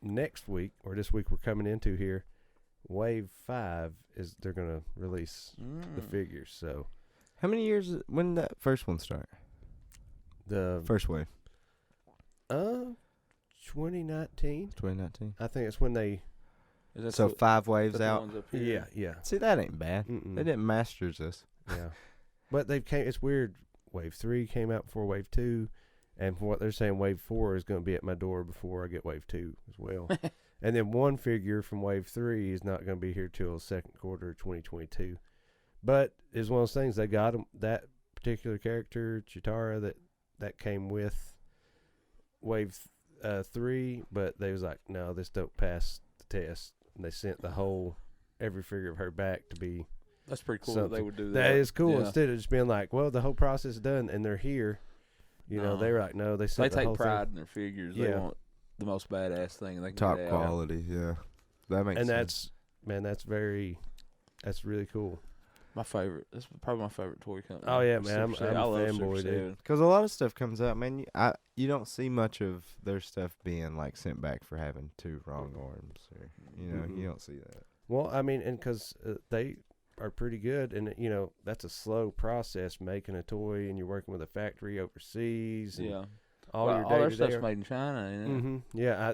next week, or this week we're coming into here, Wave 5 is they're gonna release the figures. So How many years? When did that first one start? the First wave, 2019, 2019. I think it's when they. Is that So the- 5 is waves that the out. ones up here? Yeah. See, that ain't bad. Mm-mm. They didn't masters this. Yeah, but they've came. It's weird. Wave 3 came out before Wave 2, and from what they're saying, Wave 4 is going to be at my door before I get Wave 2 as well. And then one figure from Wave 3 is not going to be here till second quarter of 2022. But it's one of those things. They got 'em, that particular character, Chitara, that came with Wave 3, but they was like, no, this don't pass the test, and they sent every figure of her back to be. That's pretty cool that Something. they would do that. That is cool. Yeah. Instead of just being like, well, the whole process is done and they're here. You know, No. they were like, no, they They sent the take whole pride in their figures. They Yeah. want the most badass thing they can Top get out. quality. Yeah, that makes thing. And sense. that's really cool. My favorite. That's probably my favorite toy company. Oh, yeah, man. Super I'm Seven. a I love fanboy, Super dude. Seven. Because a lot of stuff comes out, man. You don't see much of their stuff being like sent back for having 2 wrong arms, or Mm-mm. you don't see that. Well, I mean, and because they are pretty good, and that's a slow process making a toy, and you're working with a factory overseas. And Yeah. all Well, your all their day-to-day. stuff's made in China, ain't it? Mm-hmm. Yeah.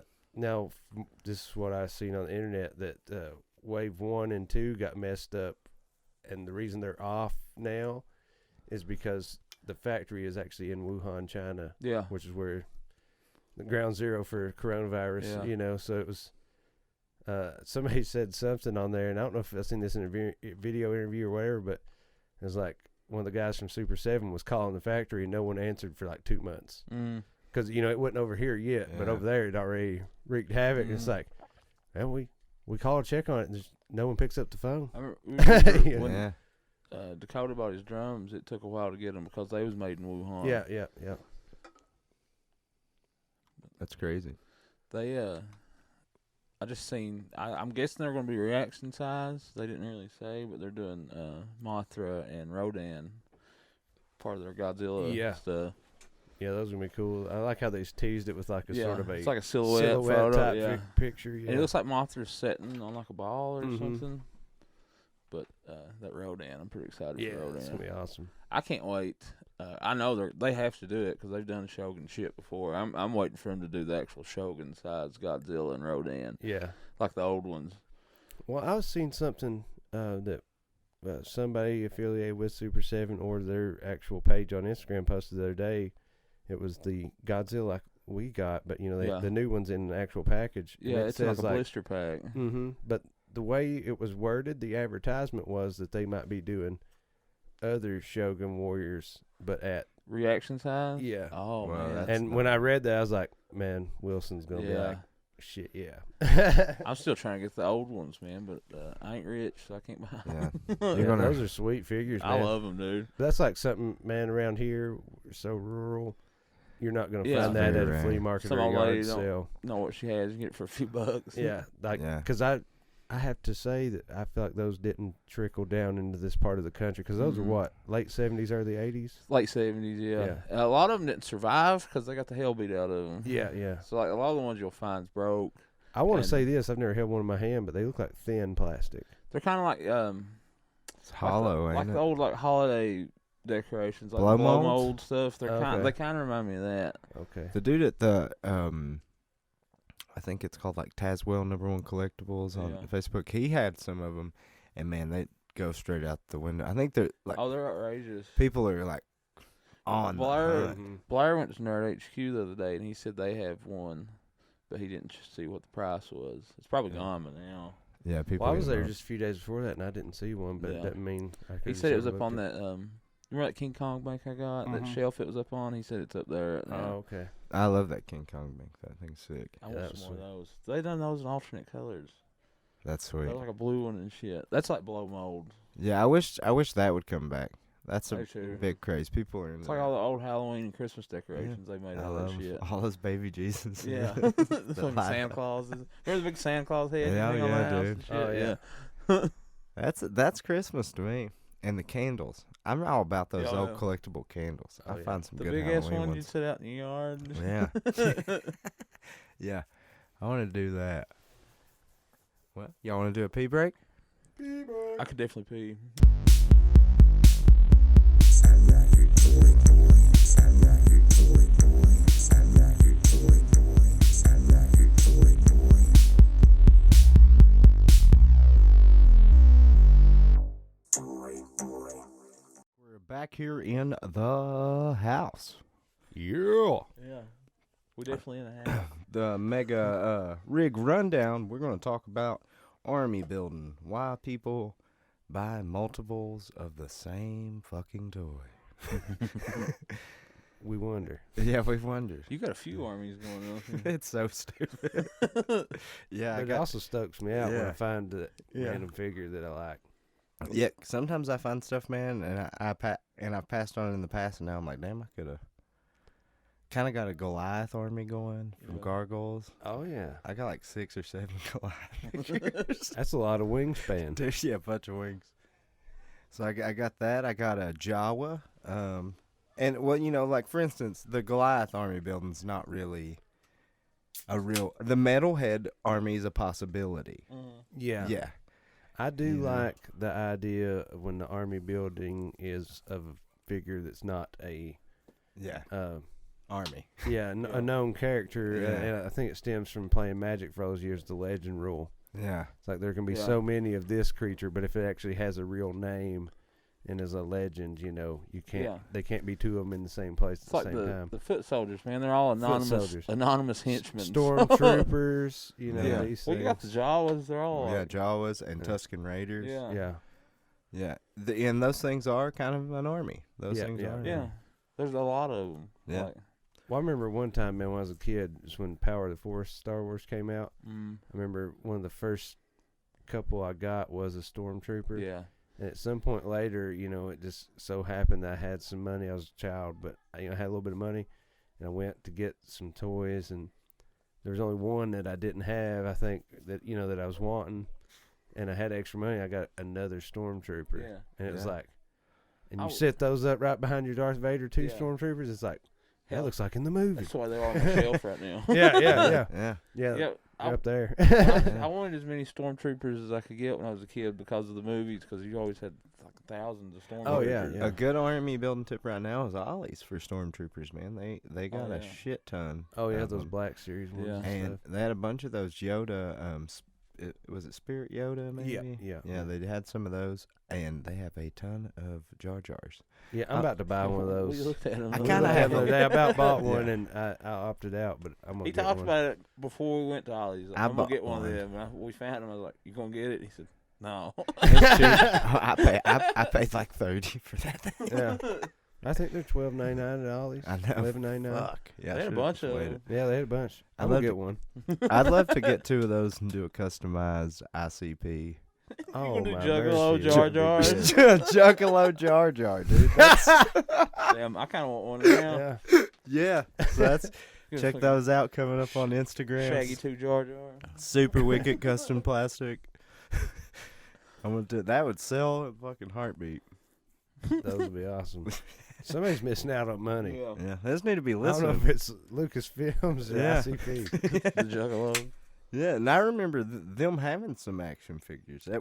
This is what I seen on the internet that Wave 1 and 2 got messed up and the reason they're off now is because the factory is actually in Wuhan, China, Yeah. which is where the ground zero for coronavirus. Yeah. So it was. Somebody said something on there, and I don't know if I've seen this in a video interview or whatever, but it was like one of the guys from Super 7 was calling the factory, and no one answered for like 2 months. Because, it wasn't over here yet, but over there it already wreaked havoc. It's like, well, we call to check on it, and just no one picks up the phone. I remember when Dakota bought his drums, it took a while to get them because they was made in Wuhan. Yeah. That's crazy. They, I just seen, I'm guessing they're going to be reaction size. They didn't really say, but they're doing Mothra and Rodan, part of their Godzilla stuff. Yeah, those are going to be cool. I like how they teased it with like a sort of it's like a silhouette photo, type picture. Yeah. And it looks like Mothra's sitting on like a ball or something. But that Rodan, I'm pretty excited for Rodan. It's going to be awesome. I can't wait. I know they have to do it because they've done Shogun shit before. I'm waiting for them to do the actual Shogun size Godzilla and Rodan. Yeah. Like the old ones. Well, I was seeing something that somebody affiliated with Super 7 or their actual page on Instagram posted the other day. It was the Godzilla we got, but the new one's in an actual package. Yeah, it's like a blister pack. But the way it was worded, the advertisement was that they might be doing other Shogun Warriors, but at reaction size. Yeah. Oh Wow, man. And when I read that, I was like, man, Wilson's gonna be like, shit, I'm still trying to get the old ones, man, but I ain't rich, so I can't buy them. Yeah. Those are sweet figures, man. I love them, dude. That's like something, man, around here, we're so rural. You're not going to find that at a flea market Some or old yard lady sale. don't know what she has. You get it for a few bucks. Yeah, because I have to say that I feel like those didn't trickle down into this part of the country because those are what, late 70s, early 80s? Late 70s, yeah. A lot of them didn't survive because they got the hell beat out of them. Yeah. So like a lot of the ones you'll find is broke. I want to say this. I've never held one in my hand, but they look like thin plastic. They're kind of like it's hollow, like the old like holiday decorations, like blow mold stuff. They're Okay. they kind of remind me of that. Okay. The dude at the I think it's called like Tazwell #1 Collectibles on Facebook. He had some of them, and man, they go straight out the window. I think they're like they're outrageous. people are like on Blair went to Nerd HQ the other day, and he said they have one, but he didn't see what the price was. It's probably gone by now. Yeah, people. Well, I was there just a few days before that, and I didn't see one, but it doesn't mean I He said it was up on that. Remember that King Kong bank I got? That shelf it was up on? He said it's up there right now. Oh, okay. I love that King Kong bank. That thing's sick. I want some more of those. They done those in alternate colors. That's sweet. There's like a blue one and shit. That's like blow mold. Yeah, I wish that would come back. That's a too. big craze. People are in It's like all the old Halloween and Christmas decorations they made out of that shit. All those baby Jesus. Yeah. The fucking Santa Clauses. Remember the big Santa Claus head? Dude. Oh, yeah. That's Christmas to me. And the candles. I'm all about those old yeah. collectible candles. I find some the good big Halloween ass one ones. you'd sit out in the yard. Yeah. Yeah. I want to do that. Well, y'all want to do a pee break? Pee break. I could definitely pee. We're back here in the house. Yeah. Yeah. We definitely in a house. The mega rig rundown. We're going to talk about army building. Why people buy multiples of the same fucking toy. We wonder. Yeah, we've wondered. You got a few armies going on. It's so stupid. Yeah, But it also stokes me out when I find the Yeah. random figure that I like. Yeah, sometimes I find stuff, man, and I've passed on it in the past, and now I'm like, damn, I could have kind of got a Goliath army going from Gargoyles. Oh, yeah. I got like 6 or 7 Goliath figures. That's a lot of wingspan. There's a bunch of wings. So I got that. I got a Jawa. And, well, like, for instance, the Goliath army building's not really a real... The Metalhead army is a possibility. Yeah. Yeah. I do like the idea of when the army building is of a figure that's not a... Yeah. Army. Yeah, a known character. Yeah. And I think it stems from playing Magic for all those years, the legend rule. Yeah. It's like there can be so many of this creature, but if it actually has a real name and is a legend, you know, you can't. Yeah. They can't be two of them in the same place at the same time. The foot soldiers, man. They're all anonymous henchmen. Stormtroopers, you know. These you got the Jawas. They're all Jawas and Tusken Raiders. Yeah. And those things are kind of an army. Those things are. Yeah. There's a lot of them. Yeah. Well, I remember one time, man, when I was a kid, just when Power of the Force, Star Wars came out. I remember one of the first couple I got was a Stormtrooper. Yeah. And at some point later, you know, it just so happened that I had some money. I was a child, but I had a little bit of money, and I went to get some toys, and there was only one that I didn't have. I think that that I was wanting, and I had extra money. I got another Stormtrooper, and it was like, and you set those up right behind your Darth Vader Stormtroopers. It's like that looks like in the movie. That's why they're on the shelf right now. Yeah. Up there. I wanted as many Stormtroopers as I could get when I was a kid because of the movies, because you always had like thousands of Stormtroopers. Oh yeah. A good army building tip right now is Ollie's for Stormtroopers, man. They got a shit ton. Oh yeah, those Black Series ones. And they had a bunch of those Yoda. Was it Spirit Yoda? Maybe. Yeah. They had some of those, and they have a ton of Jar Jars. Yeah, I'm about to buy one of those. We looked at them. I kind of have them. I about bought one, and I opted out, but I'm gonna. He talked about it before we went to Ollie's. Like, I'm gonna get one of them. And we found him. I was like, "You gonna get it?" He said, "No." I paid like $30 for that thing. Yeah. I think they're $12.99 at Ollie's. I know. $11.99. Fuck. Yeah, they had a bunch of them. Yeah, they had a bunch. I'm gonna get one. I'd love to get two of those and do a customized ICP. Oh, my Juggalo Jar Jar. Juggalo Jar Jar, dude. Damn, I kind of want one now. Yeah. So check those out coming up on Instagram. Shaggy 2 Jar Jar. Super Wicked custom plastic. I'm gonna do that. Would sell a fucking heartbeat. Those would be awesome. Somebody's missing out on money. Yeah, those need to be listening. I don't know if it's Lucasfilms or ICP. The Juggalo. Yeah, and I remember them having some action figures. They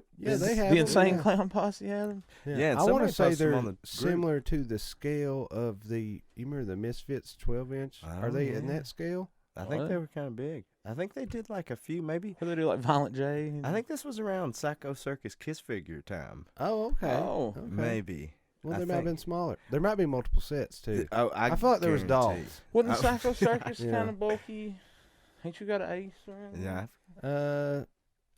have the Insane Clown Posse had them. Yeah, I want to say they're similar to the scale of you remember the Misfits 12-inch? Are they in that scale? I think they were kind of big. I think they did like a few, maybe. Did they do like Violent J? I think this was around Psycho Circus Kiss figure time. Oh, okay. Oh, okay. Maybe. Well, they might have been smaller. There might be multiple sets, too. I thought there was dolls. Wasn't Psycho Circus kind of bulky? Ain't you got an Ace or anything? Yeah.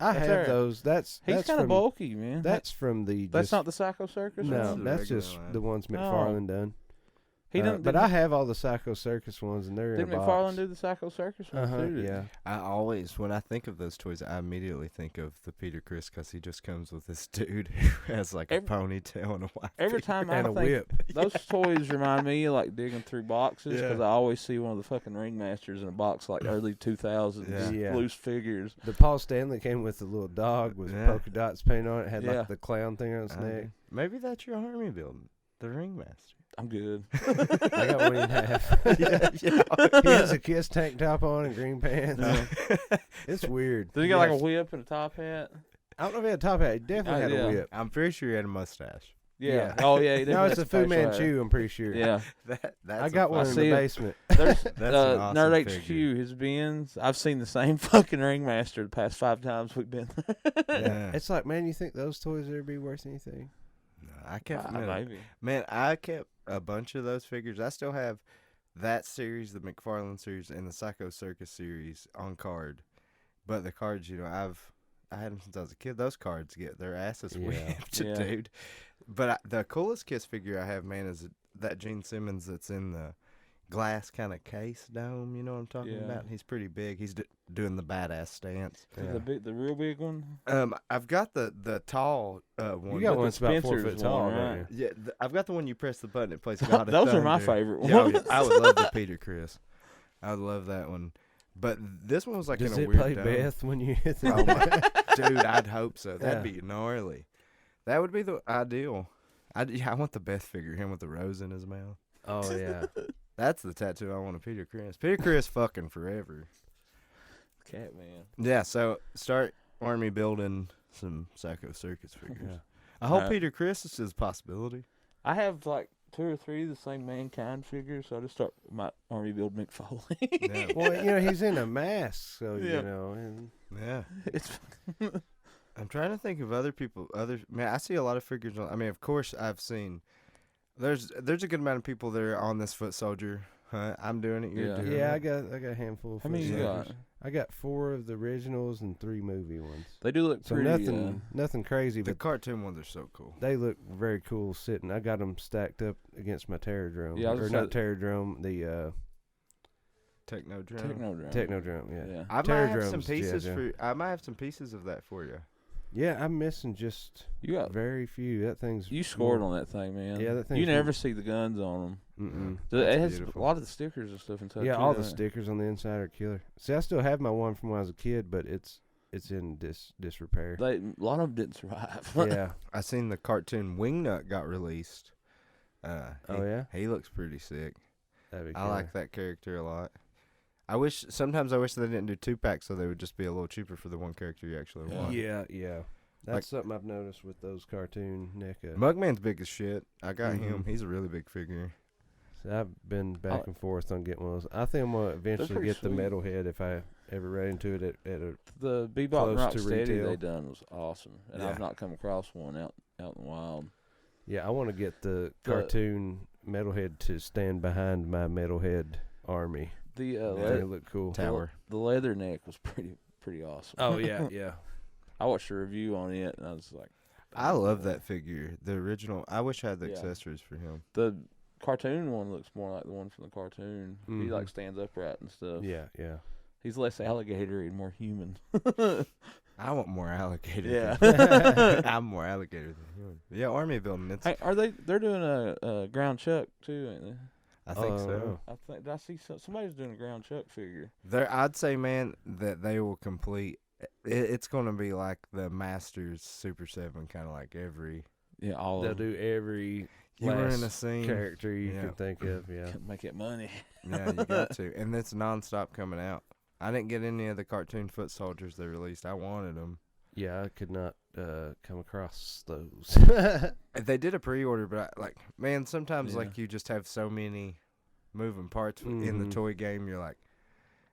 I have those. He's kind of bulky, man. That's from the... That's not the Psycho Circus? No, that's just the ones McFarlane done. But I have all the Psycho Circus ones, and they're in a box. Didn't McFarlane do the Psycho Circus ones too? Yeah. I always, when I think of those toys, I immediately think of the Peter Criss, because he just comes with this dude who has like a ponytail and a white Every time I and a think whip. Those toys remind me of like digging through boxes, because I always see one of the fucking Ringmasters in a box like early 2000s loose figures. The Paul Stanley came with the little dog with polka dots painted on it. Had like the clown thing on its neck. Maybe that's your army building, the Ringmaster. I'm good. I got one in half. He has a Kiss tank top on and green pants. It's weird. Did he got like a whip and a top hat? I don't know if he had a top hat. He definitely had a whip. I'm pretty sure he had a mustache. Yeah. Oh, yeah. He no, it's a Fu Manchu, I'm pretty sure. Yeah. I got one in the basement. There's that's an awesome Nerd figure. HQ, his bins. I've seen the same fucking Ringmaster the past 5 times we've been there. Yeah. It's like, man, you think those toys would be worth anything? No, I kept maybe. Man, I kept a bunch of those figures. I still have that series, the McFarlane series, and the Psycho Circus series on card. But the cards, I had them since I was a kid. Those cards get their asses whipped, dude. But the coolest Kiss figure I have, man, is that Gene Simmons that's in the glass kind of case dome. You know what I'm talking about? He's pretty big. He's doing the badass stance. The real big one? I've got the tall one. You got one that's about 4 foot tall, right? Yeah, I've got the one you press the button, it plays God of Those Thunder. are my favorite ones. Yeah, I would love the Peter Criss. I would love that one. But this one was like Does in a it weird play dome. Beth when you hit the Oh my, dude, I'd hope so. That'd be gnarly. That would be the ideal. I want the Beth figure, him with the rose in his mouth. Oh, yeah. That's the tattoo I want of Peter Criss. Peter Criss fucking forever. Catman. Yeah, so start army building some Psycho Circus figures. Yeah. I hope Peter Criss is a possibility. I have like 2 or 3 of the same Mankind figures, so I just start my Army Build Mick Foley. Yeah. Well, he's in a mask, so Yeah. and Yeah. It's I'm trying to think of other people. Man, I see a lot of figures. I mean, of course, I've seen. There's a good amount of people that are on this foot soldier hunt. I'm doing it. You're doing it. I got a handful of How many you figures. got? I got 4 of the originals and 3 movie ones. They do look So pretty. nothing crazy, The but cartoon ones are so cool. they look very cool sitting. I got them stacked up against my Terradrome. Yeah, I was or gonna not say- Terradrome, the Technodrome. Technodrome. Yeah. I might have some Terradrome's pieces G.I. Joe. I might have some pieces of that for you. Yeah, I'm missing just You got. very few. That thing's You scored on that thing, man. Yeah, that thing's You never more- see the guns on them. Mm-mm. It That's has beautiful. a lot of the stickers and stuff inside. Yeah, too, all the doesn't it? stickers on the inside are killer. See, I still have my one from when I was a kid, but it's in disrepair. A lot of them didn't survive. Yeah. I seen the cartoon Wingnut got released. Oh, yeah? He looks pretty sick. That'd be I killer. like that character a lot. Sometimes I wish they didn't do 2-packs so they would just be a little cheaper for the one character you actually want. Yeah. That's Like- something I've noticed with those cartoon NECA. Mugman's big as shit. I got Mhm. him. He's a really big figure. So I've been back and forth on getting one of those. I think I'm going to eventually pretty get the sweet. Metalhead if I ever run into it at a... The Bebop and Close to Rocksteady retail. they done was awesome, and Yeah. I've not come across one out in the wild. Yeah, I want to get the cartoon Metalhead to stand behind my Metalhead army. The Yeah. They look cool. Tower. the leather neck was pretty awesome. Oh, yeah. I watched a review on it, and I was like, I love that figure. The original. I wish I had the Yeah. accessories for him. The cartoon one looks more like the one from the cartoon. He Mhm. like stands upright and stuff. Yeah. He's less alligator and more human. I want more alligator. Yeah. I'm more alligator than human. Yeah, army building. It's. Hey, they're doing a ground chuck too, ain't they? I think Oh, so. no. Did I see somebody's doing a ground chuck figure? I'd say, man, that they will complete. It's going to be like the Masters Super 7, kind of like every. Yeah, all They'll of them. do every You were in a last scene. character you Yeah. can think of, yeah. Make it money. Yeah, you got to. And it's nonstop coming out. I didn't get any of the cartoon foot soldiers they released. I wanted them. Yeah, I could not come across those. They did a pre-order, but man, sometimes Yeah. like you just have so many moving parts in the Mhm. toy game. You're like,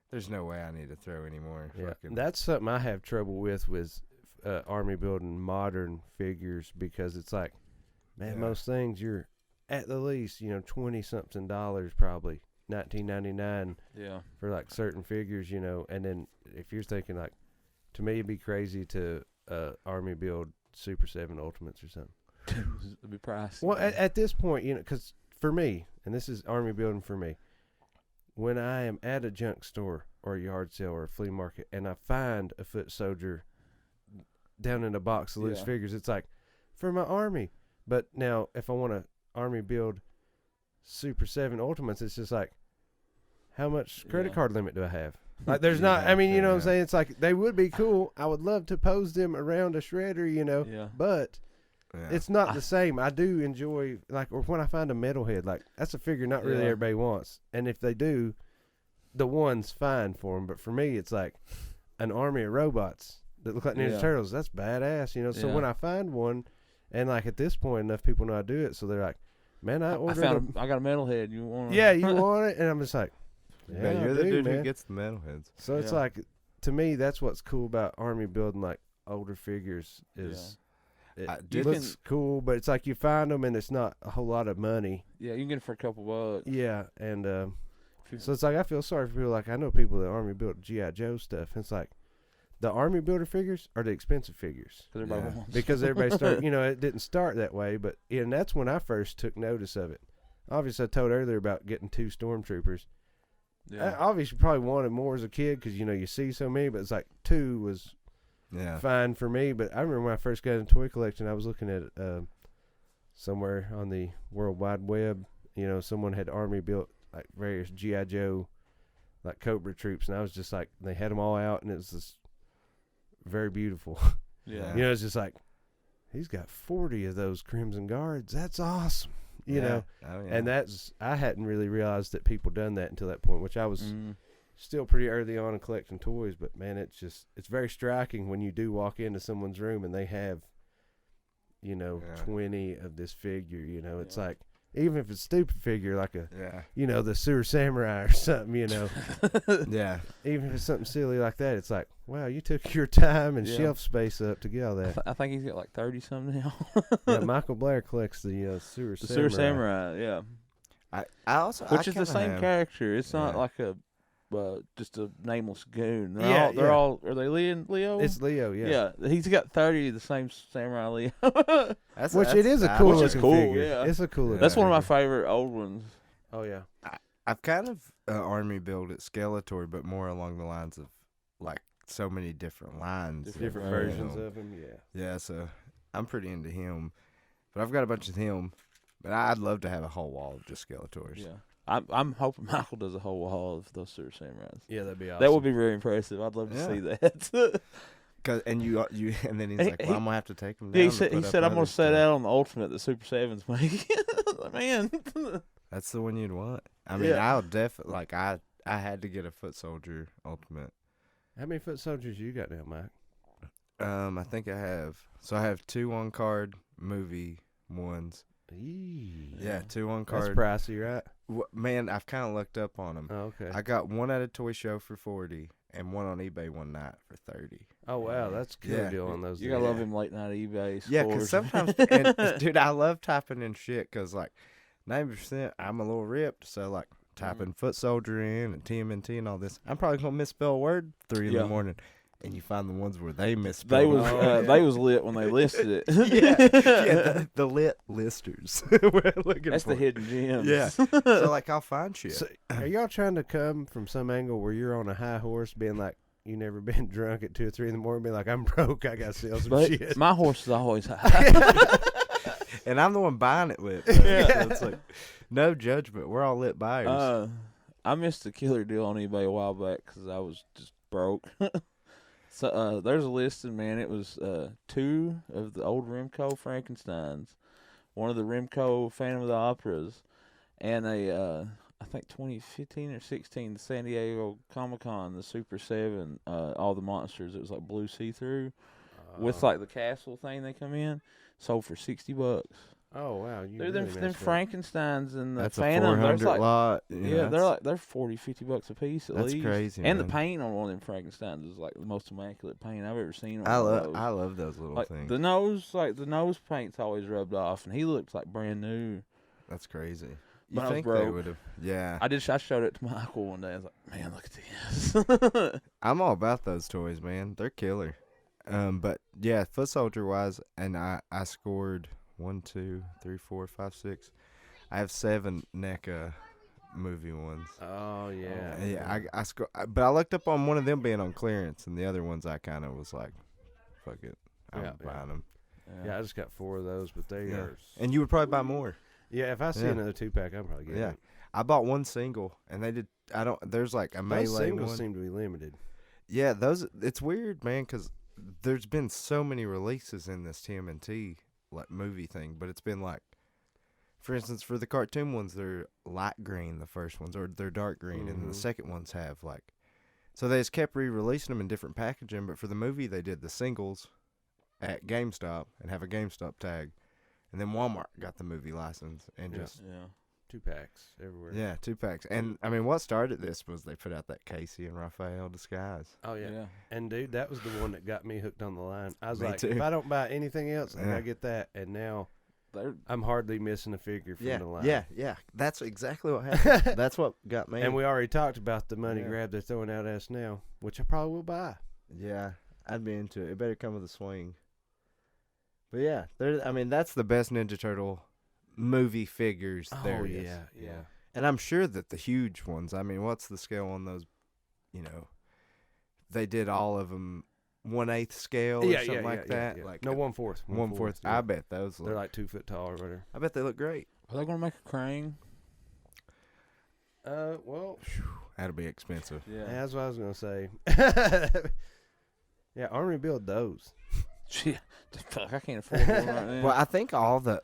there's no way I need to throw any more. Yeah, Fucking. that's something I have trouble with army building modern figures because it's like, man, Yeah. most things you're at the least, $20-something probably, $19.99 Yeah. for like certain figures, and then if you're thinking like, to me it'd be crazy to army build Super 7 Ultimates or something. It'd be pricey. Well, at this point, because for me, and this is army building for me, when I am at a junk store or a yard sale or a flea market and I find a foot soldier down in a box of loose Yeah. figures, it's like, for my army. But now, if I want to army build Super 7 Ultimates, it's just like, how much credit Yeah. card limit do I have? Like, there's not, I mean, you know what I'm saying? It's like, they would be cool. I would love to pose them around a shredder, Yeah. but Yeah. it's not the same. I do enjoy, or when I find a metalhead, that's a figure not really Yeah. everybody wants. And if they do, the one's fine for them. But for me, it's like an army of robots that look like Ninja Yeah. Turtles. That's badass, So Yeah. when I find one, and at this point, enough people know I do it, so they're like, man, I I ordered I got a metalhead. You want? yeah, you want it? And I'm just like, yeah, you're I the do, dude man. who gets the metalheads. So it's Yeah. like, to me, that's what's cool about army building older figures is it You looks cool, but it's like you find them and it's not a whole lot of money. Yeah, you can get it for a couple bucks. Yeah, and If you- so it's like I feel sorry for people. I know people that army built G.I. Joe stuff. And it's like the army builder figures are the expensive figures Cause everybody Yeah. wants. because everybody start. It didn't start that way, but and that's when I first took notice of it. Obviously, I told earlier about getting 2 stormtroopers. Yeah. Obviously, probably wanted more as a kid because you see so many, but it's like 2 was Yeah. fine for me. But I remember when I first got into toy collection, I was looking at somewhere on the World Wide Web. Someone had army built various G.I. Joe Cobra troops, and I was just like, they had them all out, and it was just very beautiful. yeah. It's just like, he's got 40 of those Crimson Guards. That's awesome. Oh, And I hadn't really realized that people done that until that point, which I was still pretty early on in collecting toys, but man, it's very striking when you do walk into someone's room and they have, 20 of this figure, it's Yeah. like, Even if it's stupid figure like a, Yeah. The sewer samurai or something, Yeah. Even if it's something silly like that, it's like, wow, you took your time and Yeah. shelf space up to get all that. I think he's got like 30 something now. Yeah, Michael Blair collects the sewer The samurai. Sewer Samurai, yeah. I also Which is the kinda same have- character. It's not Yeah. like just a nameless goon. Yeah, They're all. Are they Leo? It's Leo, yeah. Yeah, he's got 30 of the same Samurai Leo. Which it is a stylish. cool Which is looking cool, figure. yeah. It's a cool looking That's one of my figure. favorite old ones. Oh, yeah. I've kind of army built at Skeletor, but more along the lines of like so many different lines, Different of, versions of him, yeah. Yeah, so I'm pretty into him, but I've got a bunch of him. But I'd love to have a whole wall of just Skeletors. Yeah. I'm hoping Michael does a whole wall of those Sewer Samurais. Yeah, that'd be awesome. That would be very impressive. I'd love to Yeah. see that. And you and then he's He- like, well, I'm gonna have to take him down. Yeah, he to said put up I'm other gonna set stuff." out on the Ultimate that Super Sevens make. Man. That's the one you'd want. I mean, Yeah. I'll definitely like I had to get a Foot Soldier Ultimate. How many foot soldiers you got now, Mike? I think I have. So I have 2 on card movie ones. Yeah, 2 on That's card. pricey, right? Man, I've kind of looked up on them. Oh, okay. I got one at a toy show for 40 and one on eBay one night for 30. Oh, wow. That's a killer Yeah. deal on those. You gotta love Yeah. him late night eBay Yeah, because scores. sometimes, and, dude, I love typing in shit because, like, 90% I'm a little ripped. So, like, typing Foot Soldier in and TMNT and all this, I'm probably going to misspell a word 3 in Yeah. the morning. And you find the ones where they misspell. They was lit when they listed it. yeah, the lit listers. We're looking That's for. the hidden gems. Yeah. So, like, I'll find shit. So, are y'all trying to come from some angle where you're on a high horse being like, you never been drunk at 2 or 3 in the morning, being like, I'm broke, I got to sell some But shit. my horse is always high. And I'm the one buying it lit. Yeah. So it's like, no judgment. We're all lit buyers. I missed a killer deal on eBay a while back because I was just broke. So there's a listing, man. It was 2 of the old Remco Frankensteins, one of the Remco Phantom of the Operas, and a I think 2015 or 16 San Diego Comic-Con, the Super 7, all the monsters. It was like blue see-through with like the castle thing they come in. Sold for $60. Oh, wow. You Dude, really them messed up. Frankensteins and the That's a Phantom. 400 There's like, lot. yeah, they're $40-$50 a piece at That's least. crazy, And man. the paint on one of them Frankensteins is like the most immaculate paint I've ever seen on I one of those. love those little Like things. the nose paint's always rubbed off, and he looks like brand new. That's crazy. You But I was think they broke. would have? Yeah. I showed it to Michael one day. I was like, man, look at this. I'm all about those toys, man. They're killer. But yeah, Foot Soldier wise, and I scored 1, 2, 3, 4, 5, 6. I have 7 NECA movie ones. Oh, yeah. Yeah, I scored, but I looked up on one of them being on clearance, and the other ones I kind of was like, fuck it, I'm Yeah, buying them. Yeah, I just got 4 of those, but they are. And you would probably buy more. Yeah, if I see Yeah. another 2-pack, I'm probably getting Yeah, it. I bought one single, and they did. There's like a Those melee singles one. seem to be limited. Yeah, those. It's weird, man, because there's been so many releases in this TMNT like movie thing, but it's been like, for instance, for the cartoon ones, they're light green, the first ones, or they're dark green, and then the second ones have like. So they just kept re-releasing them in different packaging, but for the movie, they did the singles at GameStop and have a GameStop tag, and then Walmart got the movie license and Yeah. just. Yeah. 2-packs everywhere. Yeah, 2-packs. And, I mean, what started this was they put out that Casey and Raphael disguise. Oh, yeah. Yeah. And, dude, that was the one that got me hooked on the line. I was Me like, too. if I don't buy anything else, I Yeah. gotta get that. And now They're I'm hardly missing a figure from the line. Yeah. That's exactly what happened. That's what got me. And we already talked about the money Yeah. grab they're throwing out at us now, which I probably will buy. Yeah, I'd be into it. It better come with a swing. But, yeah, that's the best Ninja Turtle movie figures there is. yeah. And I'm sure that the huge ones, I mean, what's the scale on those, they did all of them 1/8 scale or something like that. Yeah. Like No, 1/4. 1/4. Yeah. I bet those They're look, like 2 foot tall or whatever. I bet they look great. Are they gonna make a crane? Well, That'll be expensive. Yeah. that's what I was gonna say. Yeah, Army build those. Shit. Fuck, I can't afford one right now. Well, I think all the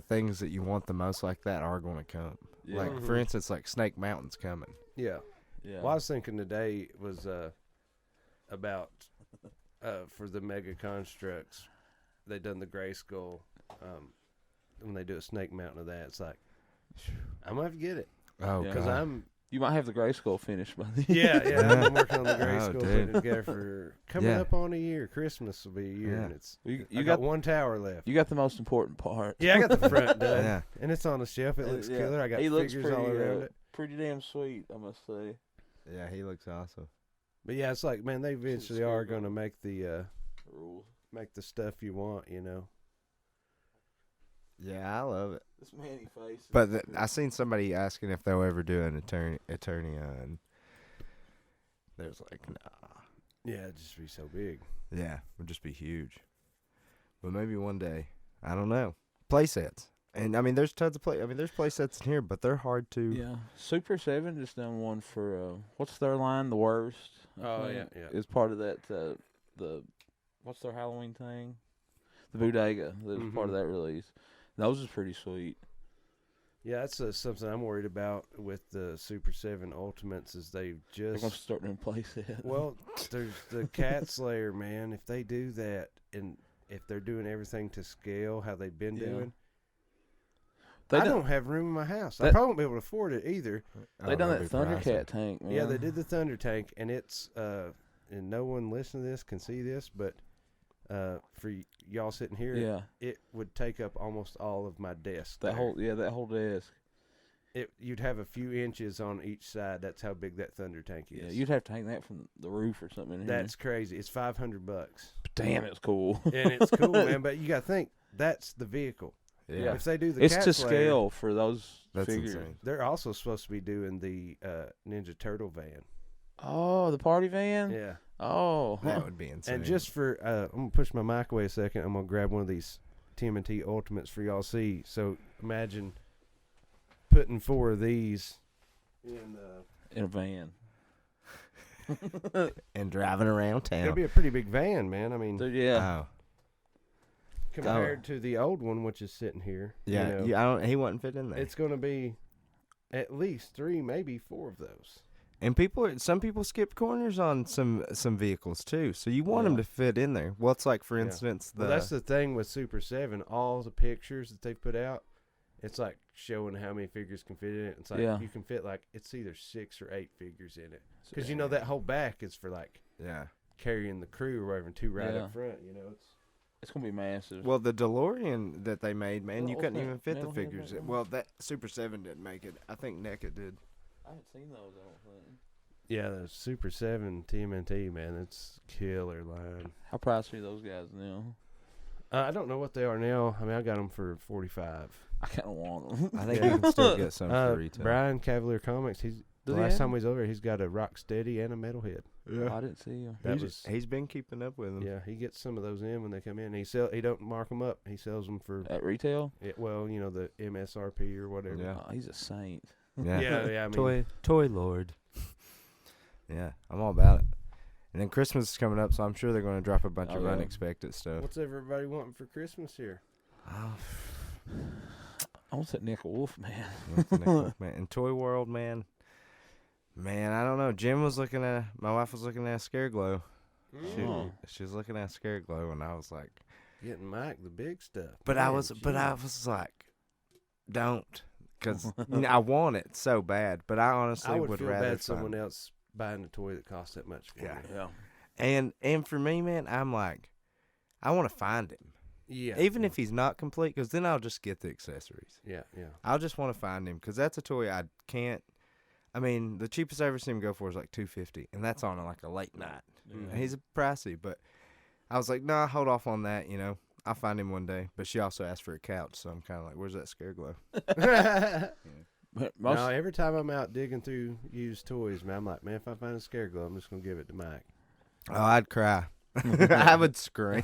things that you want the most like that are going to come. Yeah. Like for instance, like Snake Mountain's coming. Yeah. Yeah. Well, I was thinking today was about for the mega constructs, they done the gray skull. When they do a Snake Mountain of that, it's like I'm gonna have to get it. Oh, Yeah. Because You might have the gray skull finished by then. yeah. I've been working on the gray Oh, skull, dude. putting it together for coming Yeah. up on a year. Christmas will be a year, Yeah. and it's You I got one tower left. You got the most important part. Yeah, I got the front done, Yeah. and it's on the shelf. It looks Yeah. killer. I got He looks figures all pretty, around it. Pretty damn sweet, I must say. Yeah, he looks awesome. But yeah, it's like, man, they eventually screw are going. going to make the Rules. make the stuff you want, you know. Yeah, I love it. This Manny face. But I seen somebody asking if they'll ever do an attorney and there's like, nah. Yeah, it'd just be so big. Yeah, it would just be huge. But maybe one day, I don't know. Play sets. And I mean, there's tons of there's play sets in here, but they're hard to. Yeah. Super 7 just done one for, what's their line? The Worst. I Oh, think, yeah. Is part of that, what's their Halloween thing? The Bodega. That was part of that release. Those is pretty sweet. Yeah, that's something I'm worried about with the Super 7 Ultimates is they've They're going to just... start doing play sets. Well, there's the Cat Slayer, man. If they do that, and if they're doing everything to scale, how they've been doing, I don't have room in my house. I probably won't be able to afford it either. They done that Thundercat tank, man. Yeah, they did the Thunder tank, and it's and no one listening to this can see this, but for y'all sitting here, it would take up almost all of my desk. That whole desk. You'd have a few inches on each side. That's how big that Thunder tank is. Yeah, you'd have to hang that from the roof or something. In That's crazy. It's $500. Damn, it's cool. And it's cool, man. But you got to think that's the vehicle. Yeah. If they do the it's Cat to Slayer, scale for those That's figures. insane. they're also supposed to be doing the Ninja Turtle van. Oh, the party van. Yeah. Oh, That would be insane. And just for, I'm going to push my mic away a second. I'm going to grab one of these TMNT Ultimates for y'all to see. So imagine putting 4 of these in a van. and driving around town. It'll be a pretty big van, man. I mean, So, yeah. Oh. compared to the old one, which is sitting here. Yeah, you know, he wouldn't fit in there. it's going to be at least 3, maybe 4 of those. And some people skip corners on some vehicles too. So you want them to fit in there. Well, it's like, for instance, well, that's the thing with Super 7. All the pictures that they've put out, it's like showing how many figures can fit in it. It's like you can fit it's either 6 or 8 figures in it. Because you know that whole back is for carrying the crew or whatever, and 2 right up front. You know, it's gonna be massive. Well, the DeLorean that they made, man, you couldn't even fit the metal head figures. back Well, that Super 7 didn't make it. I think NECA did. I haven't seen those. I don't think. yeah, the Super 7 TMNT, man, it's killer line. How pricey are those guys now? I don't know what they are now. I mean, I got them for $45. I kind of want them. I think you can still get some for retail. Brian Cavalier Comics. The last time he was over here, he's got a Rocksteady and a Metalhead. I didn't see him. He's been keeping up with them. Yeah, he gets some of those in when they come in. He don't mark them up. He sells them for At retail. the MSRP or whatever. Yeah. Oh, he's a saint. Yeah. yeah. I mean, Toy Lord. Yeah, I'm all about it. And then Christmas is coming up, so I'm sure they're going to drop a bunch of unexpected stuff. what's everybody wanting for Christmas here? I want that Nickel Wolf, man. And Toy World, man, I don't know. My wife was looking at Scareglow. She was looking at Scareglow, and I was like, getting Mike the big stuff. But I was like, don't, because I want it so bad. But I honestly would feel rather bad someone else buying a toy that costs that much for me. Yeah. And for me, man, I'm like, I want to find him. Yeah. Even if he's not complete, because then I'll just get the accessories. Yeah. I'll just want to find him, because that's a toy I can't. I mean, the cheapest I ever seen him go for is like $250, and that's on like a late night. Mm-hmm. And he's pricey, but I was like, nah, hold off on that. You know, I'll find him one day. But she also asked for a couch, so I'm kind of like, where's that Scareglow? But No, every time I'm out digging through used toys, man, I'm like, man, if I find a Scareglow, I'm just gonna give it to Mike. Oh, I'd cry. I would scream.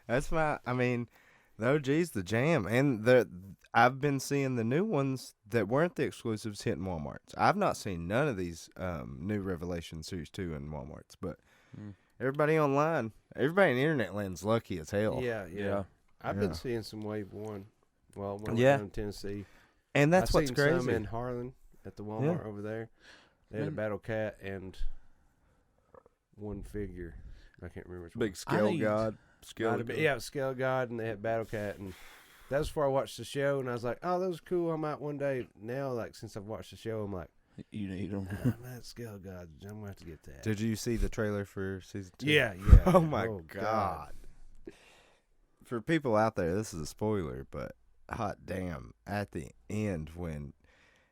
That's the OG's the jam. And I've been seeing the new ones that weren't the exclusives hitting Walmarts. I've not seen none of these new Revelation Series 2 in Walmarts, but everybody online, everybody in internet land's lucky as hell. Yeah. I've been seeing some Wave 1. Well, when Yeah. I'm in Tennessee. And that's I've what's seen crazy. some in Harlan at the Walmart over there. They had a Battle Cat and one figure. I can't remember which one. Big Scale God. Yeah, Scale God, and they had Battle Cat, and that was before I watched the show, and I was like, oh, that was cool. I might one day. Now, like, since I've watched the show, I'm like, you need them. that Skull God, I'm going to have to get that. Did you see the trailer for season 2? Yeah. Oh, my God. For people out there, this is a spoiler, but hot damn. At the end, when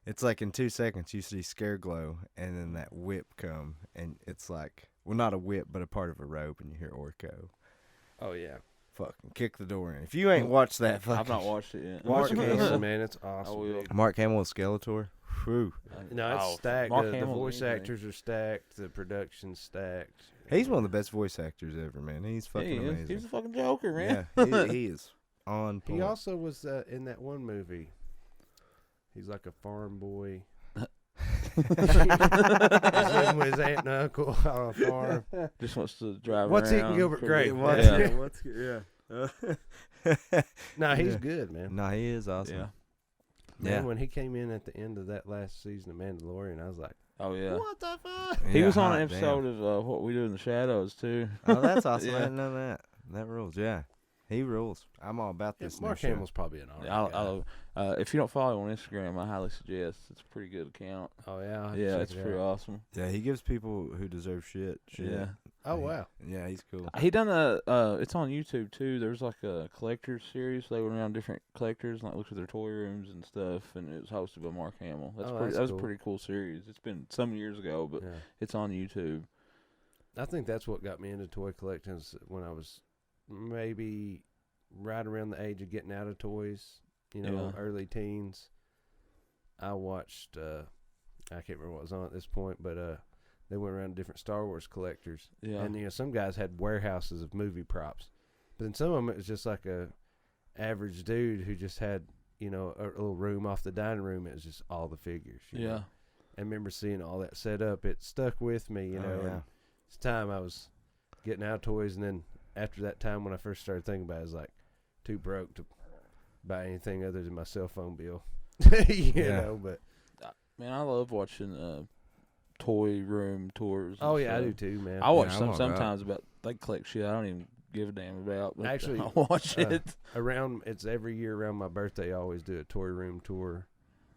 it's like in 2 seconds, you see Scareglow, and then that whip come, and it's like, well, not a whip, but a part of a rope, and you hear Orko. Oh, yeah. Fucking kick the door in. If you ain't watched that, fucking... I've not watched it yet. Mark Hamill, man, it's awesome. will. Mark Hamill and Skeletor. Whew. No, it's stacked. Mark The Hamill, voice actors are stacked. The production's stacked. He's one of the best voice actors ever, man. He's fucking amazing. He's a fucking Joker, man. Yeah, he is on point. He also was in that one movie. He's like a farm boy. He's living with his aunt and uncle on a farm. Just wants to drive What's around. eating Gilbert Grape? No, he's good, man. No, he is awesome. Yeah. Man, when he came in at the end of that last season of Mandalorian, I was like, Oh, yeah. what the fuck? He was on hot an episode damn. of What We Do in the Shadows, too. Oh, that's awesome. Yeah. I didn't know that. That rules, yeah. He rules. I'm all about this new Mark show. Hamill's probably an alright guy. If you don't follow him on Instagram, I highly suggest. It's a pretty good account. Oh, yeah? I'll Yeah, check it's it pretty out. awesome. Yeah, he gives people who deserve shit. Yeah. Oh, wow. Yeah, he's cool. He done it's on YouTube, too. There's like a collector's series. They went around different collectors and like looked at their toy rooms and stuff, and it was hosted by Mark Hamill. That was cool. a pretty cool series. It's been some years ago, but Yeah. it's on YouTube. I think that's what got me into toy collecting when I was maybe right around the age of getting out of toys, early teens. I watched, I can't remember what was on at this point, but they went around to different Star Wars collectors. Yeah. And, some guys had warehouses of movie props. But then some of them, it was just like a average dude who just had, a little room off the dining room. It was just all the figures. You know? I remember seeing all that set up. It stuck with me, Yeah. And it's time I was getting out of toys. And then after that time when I first started thinking about it, I was like too broke to buy anything other than my cell phone bill. you know, but Man, I love watching toy room tours. oh yeah, I do too, man. I watch I'm some all sometimes about they collect shit I don't even give a damn about. But Actually, I watch it. It's every year around my birthday. I always do a toy room tour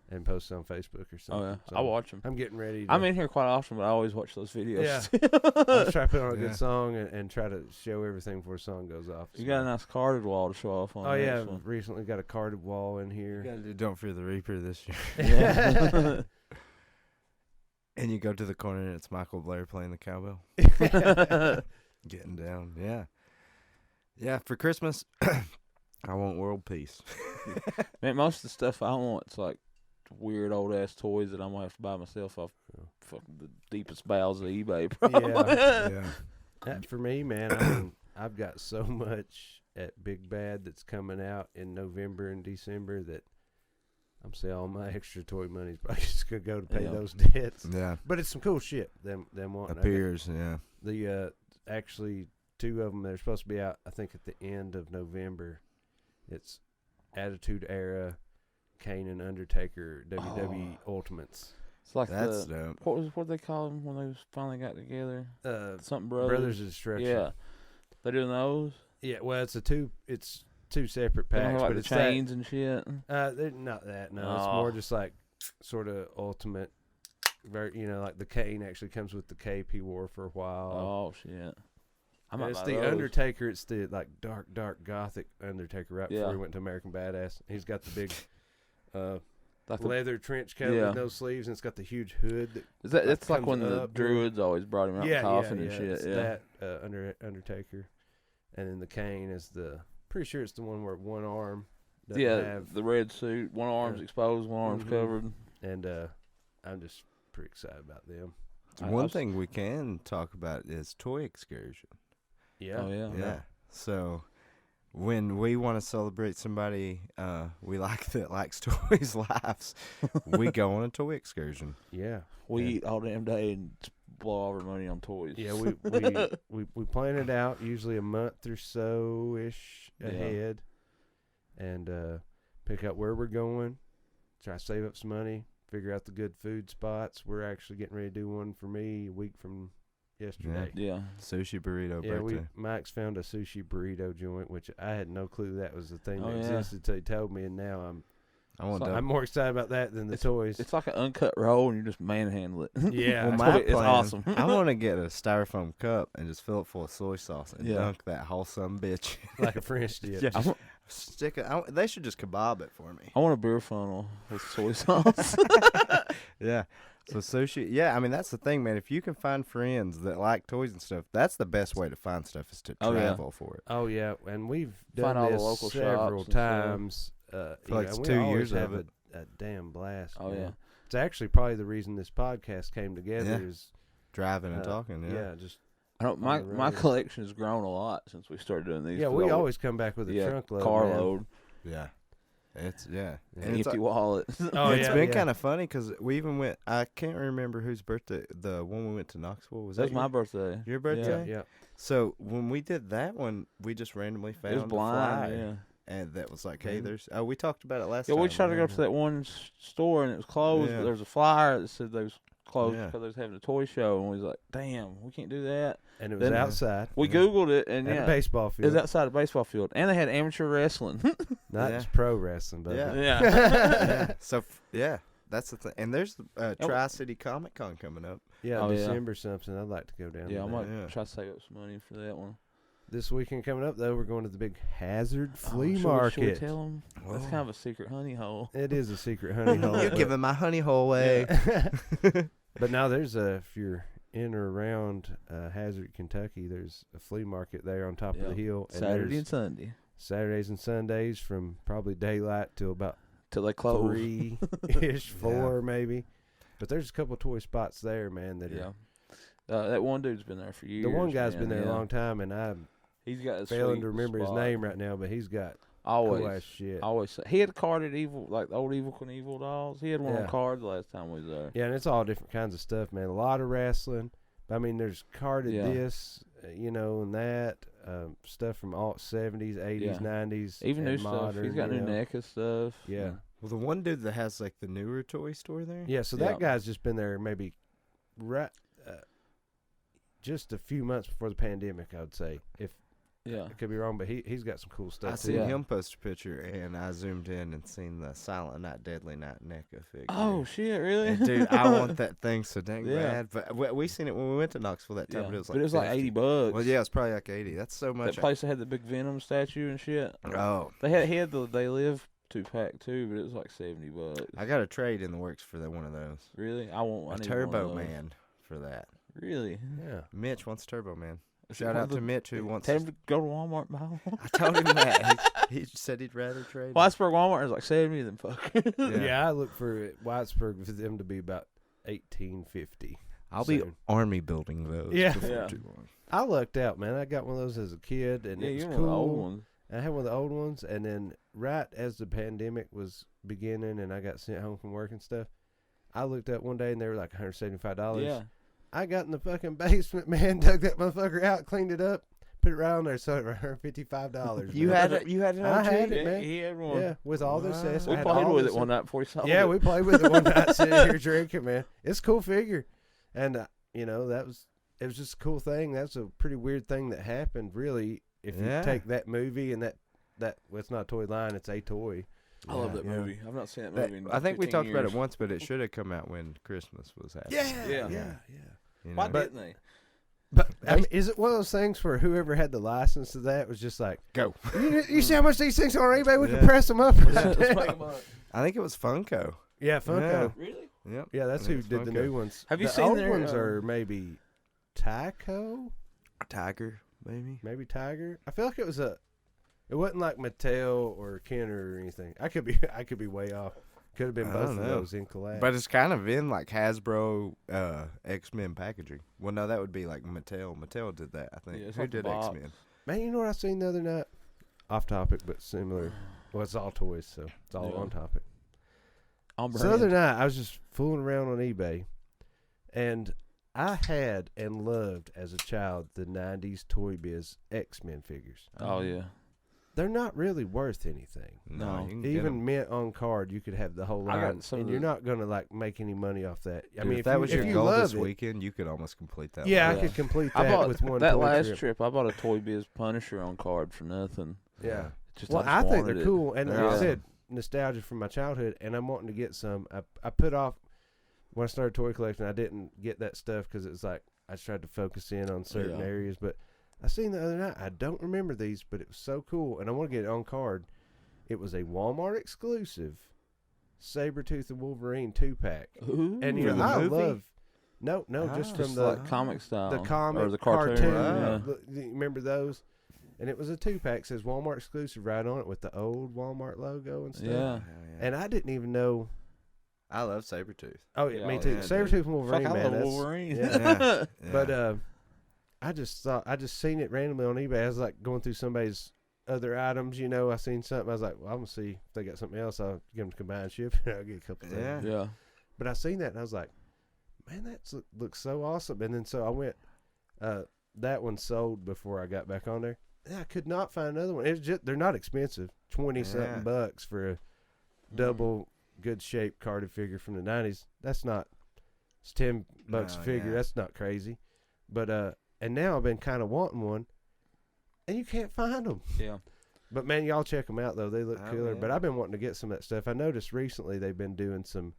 and post it on Facebook or something. Oh yeah, So I watch them. I'm getting ready. I'm in here quite often, but I always watch those videos. Yeah. I'll try to put on a Yeah. good song and try to show everything before the song goes off. You got a nice carded wall to show off on. Oh yeah, this one. recently got a carded wall in You here. gotta do Don't Fear the Reaper this year. Yeah. And you go to the corner and it's Michael Blair playing the cowbell. Getting down, yeah. Yeah, for Christmas, I want world peace. Man, most of the stuff I want is like weird old ass toys that I'm gonna have to buy myself off fucking the deepest bowels of eBay. Probably. Yeah. That for me, man, I've got so much at Big Bad that's coming out in November and December that I'm saying all my extra toy money's probably just gonna go to pay Yeah. those debts. Yeah. But it's some cool shit. Them wanting. Appears, yeah. The actually 2 of them they're supposed to be out. I think at the end of November. It's Attitude Era, Kane and Undertaker WWE Ultimates. It's like That's dope. what they call them when they finally got together? Something Brothers of Destruction. Yeah, they doing those. Yeah. Well, it's two separate They don't packs, have, like, but the it's chains and shit. they're not that. No, it's Oh. more just like sort of ultimate. Like the Kane actually comes with the cape he wore for a while. Oh shit! And might it's buy the those. Undertaker. It's the like dark gothic Undertaker right Yeah. before he went to American Badass. He's got the big Like the- leather trench coat Yeah. with no sleeves, and it's got the huge hood. That's like comes when the up. Druids always brought him out in coffin and shit. It's Yeah, that Undertaker, and then the Kane is pretty sure it's the one where one arm doesn't yeah. have, The red suit, one arm's exposed, one arm's Mhm. covered. and I'm just pretty excited about them. One thing we can talk about is Toy Excursion. Yeah, Oh yeah. Yeah. So when we want to celebrate somebody we like that likes toys lives, we go on a toy excursion. yeah. We Yeah. eat all damn day and blow all our money on toys. Yeah, we plan it out usually a month or so ish Yeah. ahead, and pick out where we're going. Try to save up some money. Figure out the good food spots. We're actually getting ready to do one for me a week from yesterday. Yeah. Sushi burrito. Yeah, Mike's found a sushi burrito joint, which I had no clue that was the thing that yeah. existed until he told me, and now I'm more excited about that than the toys. It's like an uncut roll, and you just manhandle it. Yeah, it's awesome. I want to get a styrofoam cup and just fill it full of soy sauce and dunk that wholesome bitch like a French dip. Yeah. Stick it. They should just kebab it for me. I want a beer funnel with soy sauce. Yeah. So sushi, yeah, I mean, that's the thing, man. If you can find friends that like toys and stuff, that's the best way to find stuff is to travel for it. Oh, yeah, and we've Find done all this the local several shops times. For like we 2 always years have of it. a damn blast. Oh, man. yeah. It's actually probably the reason this podcast came together is driving and talking, just my collection has grown a lot since we started doing these. Yeah, we always come back with a trunk load. Carload. Yeah. It's and empty wallet. It's been kind of funny because we even went. I can't remember whose birthday. The one we went to Knoxville was. That my birthday. Your birthday? Yeah. So when we did that one, we just randomly found it was blind, a flyer, and that was like, hey, there's. Oh, we talked about it last. Yeah, time. we tried to go to that one store and it was closed. But there was a flyer that said they was closed because they was having a toy show, and we was like, damn, we can't do that. And it was outside. We Googled it, and a baseball field. It was outside a baseball field, and they had amateur wrestling. Not just pro wrestling, but So that's the thing. And there's the Tri-City Comic Con coming up. Yeah, December something. I'd like to go down. Yeah, I might try to save up some money for that one. This weekend coming up, though, we're going to the big Hazard Flea Market. Should we tell them? That's kind of a secret honey hole. It is a secret honey hole. You're giving my honey hole away. But now there's if you're in or around Hazard, Kentucky, there's a flea market there on top of the hill. And Saturday and Sunday. Saturdays and Sundays from probably daylight till about till they close 3-ish, 4 maybe. But there's a couple of toy spots there, man. That that one dude's been there for years. The one guy's been there a long time, and he's got failing to remember his name right now, but he's got cool ass shit. Always, he had carded like the old Evil Knievel dolls. He had one on card the last time we was there. Yeah, and it's all different kinds of stuff, man. A lot of wrestling. I mean, there's carded this, and that stuff from all 70s, 80s, 90s, even new modern, stuff. He's got new NECA stuff. Yeah. Well, the one dude that has like the newer toy store there. Yeah, so that guy's just been there maybe just a few months before the pandemic, I would say. I could be wrong, but he's got some cool stuff. I seen him post a picture, and I zoomed in and seen the Silent Night, Deadly Night NECA figure. Oh, shit, really? And dude, I want that thing so dang bad. But we seen it when we went to Knoxville that time, but it was like $80. Well, yeah, it's probably like 80. That's so much. That place that had the big Venom statue and shit. Oh. He had the They Live 2-pack too, but it was like $70. I got a trade in the works for one of those. Really? I need Turbo Man for that. Really? Yeah. Mitch wants Turbo Man. Shout out to Mitch who wants. Tell him to go to Walmart and buy one. I told him that. He said he'd rather trade. Whitesburg Walmart is like 70, then fuck. Yeah, I look for Whitesburg for them to be about $18.50. I'll be army building those. Before too long. I lucked out, man. I got one of those as a kid, and it was cool. One of the old ones. I had one of the old ones, and then right as the pandemic was beginning, and I got sent home from work and stuff, I looked up one day and they were like $175. Yeah. I got in the fucking basement, man, dug that motherfucker out, cleaned it up, put it right on there, sold it for $155. You had it? You had it? I had it, man. He had one. Yeah, with all the accessories. We played with it one night before he sold it. Yeah, we played with it one night sitting here drinking, man. It's a cool figure. And, it was just a cool thing. That's a pretty weird thing that happened, really, if you take that movie and that well, it's not a toy line, it's a toy. I love that movie. I've not seen that movie in I think we talked about years. it once, but it should have come out when Christmas was happening. Yeah. Why didn't they? But I mean, is it one of those things where whoever had the license to that was just like, go? You see how much these things are on eBay? We can press them up. Let's make them up. I think it was Funko. Yeah, Funko. Really? Yep. Yeah, that's who did the new ones. Have you the seen old their ones? Are maybe Tyco? Tiger, maybe. Maybe Tiger. I feel like it wasn't like Mattel or Kenner or anything. I could be way off. Could have been both of those in collab. But it's kind of in like Hasbro X-Men packaging. Well, no, that would be like Mattel. Mattel did that, I think. Yeah, who did X-Men? Man, you know what I seen the other night? Off topic, but similar. Well, it's all toys, so it's all on topic. So the other night, I was just fooling around on eBay, and I had and loved as a child the 90s Toy Biz X-Men figures. Oh, yeah. they're not really worth anything. No, you can Even mint on card, you could have the whole line, and you're not going to like make any money off that. I mean, if that was your goal this weekend, you could almost complete that. Yeah, I could complete that with one. That last trip, I bought a Toy Biz Punisher on card for nothing. Yeah, I think they're cool, and like I said, nostalgia from my childhood, and I'm wanting to get some. I put off when I started toy collecting. I didn't get that stuff because it's like I tried to focus in on certain areas, but I seen the other night. I don't remember these, but it was so cool, and I want to get it on card. It was a Walmart exclusive Sabretooth and Wolverine 2-pack. Ooh, and you know, I love just from the like comic style, the comic or the cartoon. Remember those? And it was a 2-pack. Says Walmart exclusive right on it with the old Walmart logo and stuff. Yeah. And I didn't even know. I love Sabretooth. Oh yeah, me too. Yeah, Sabretooth and Wolverine, Fuck, man. I love Wolverine. Yeah. But I just seen it randomly on eBay. I was like going through somebody's other items, you know. I seen something. I was like, well, I'm gonna see if they got something else. I'll give them combined shipping. I'll get a couple things. Yeah. But I seen that and I was like, man, that looks so awesome. And then so I went. That one sold before I got back on there. And I could not find another one. It's just they're not expensive. $20-something bucks for a double good shaped carded figure from the 90s. That's not. It's $10 a figure. That's not crazy. But and now I've been kind of wanting one, and you can't find them. Yeah. But man, y'all check them out though. They look killer. Yeah. But I've been wanting to get some of that stuff. I noticed recently they've been doing some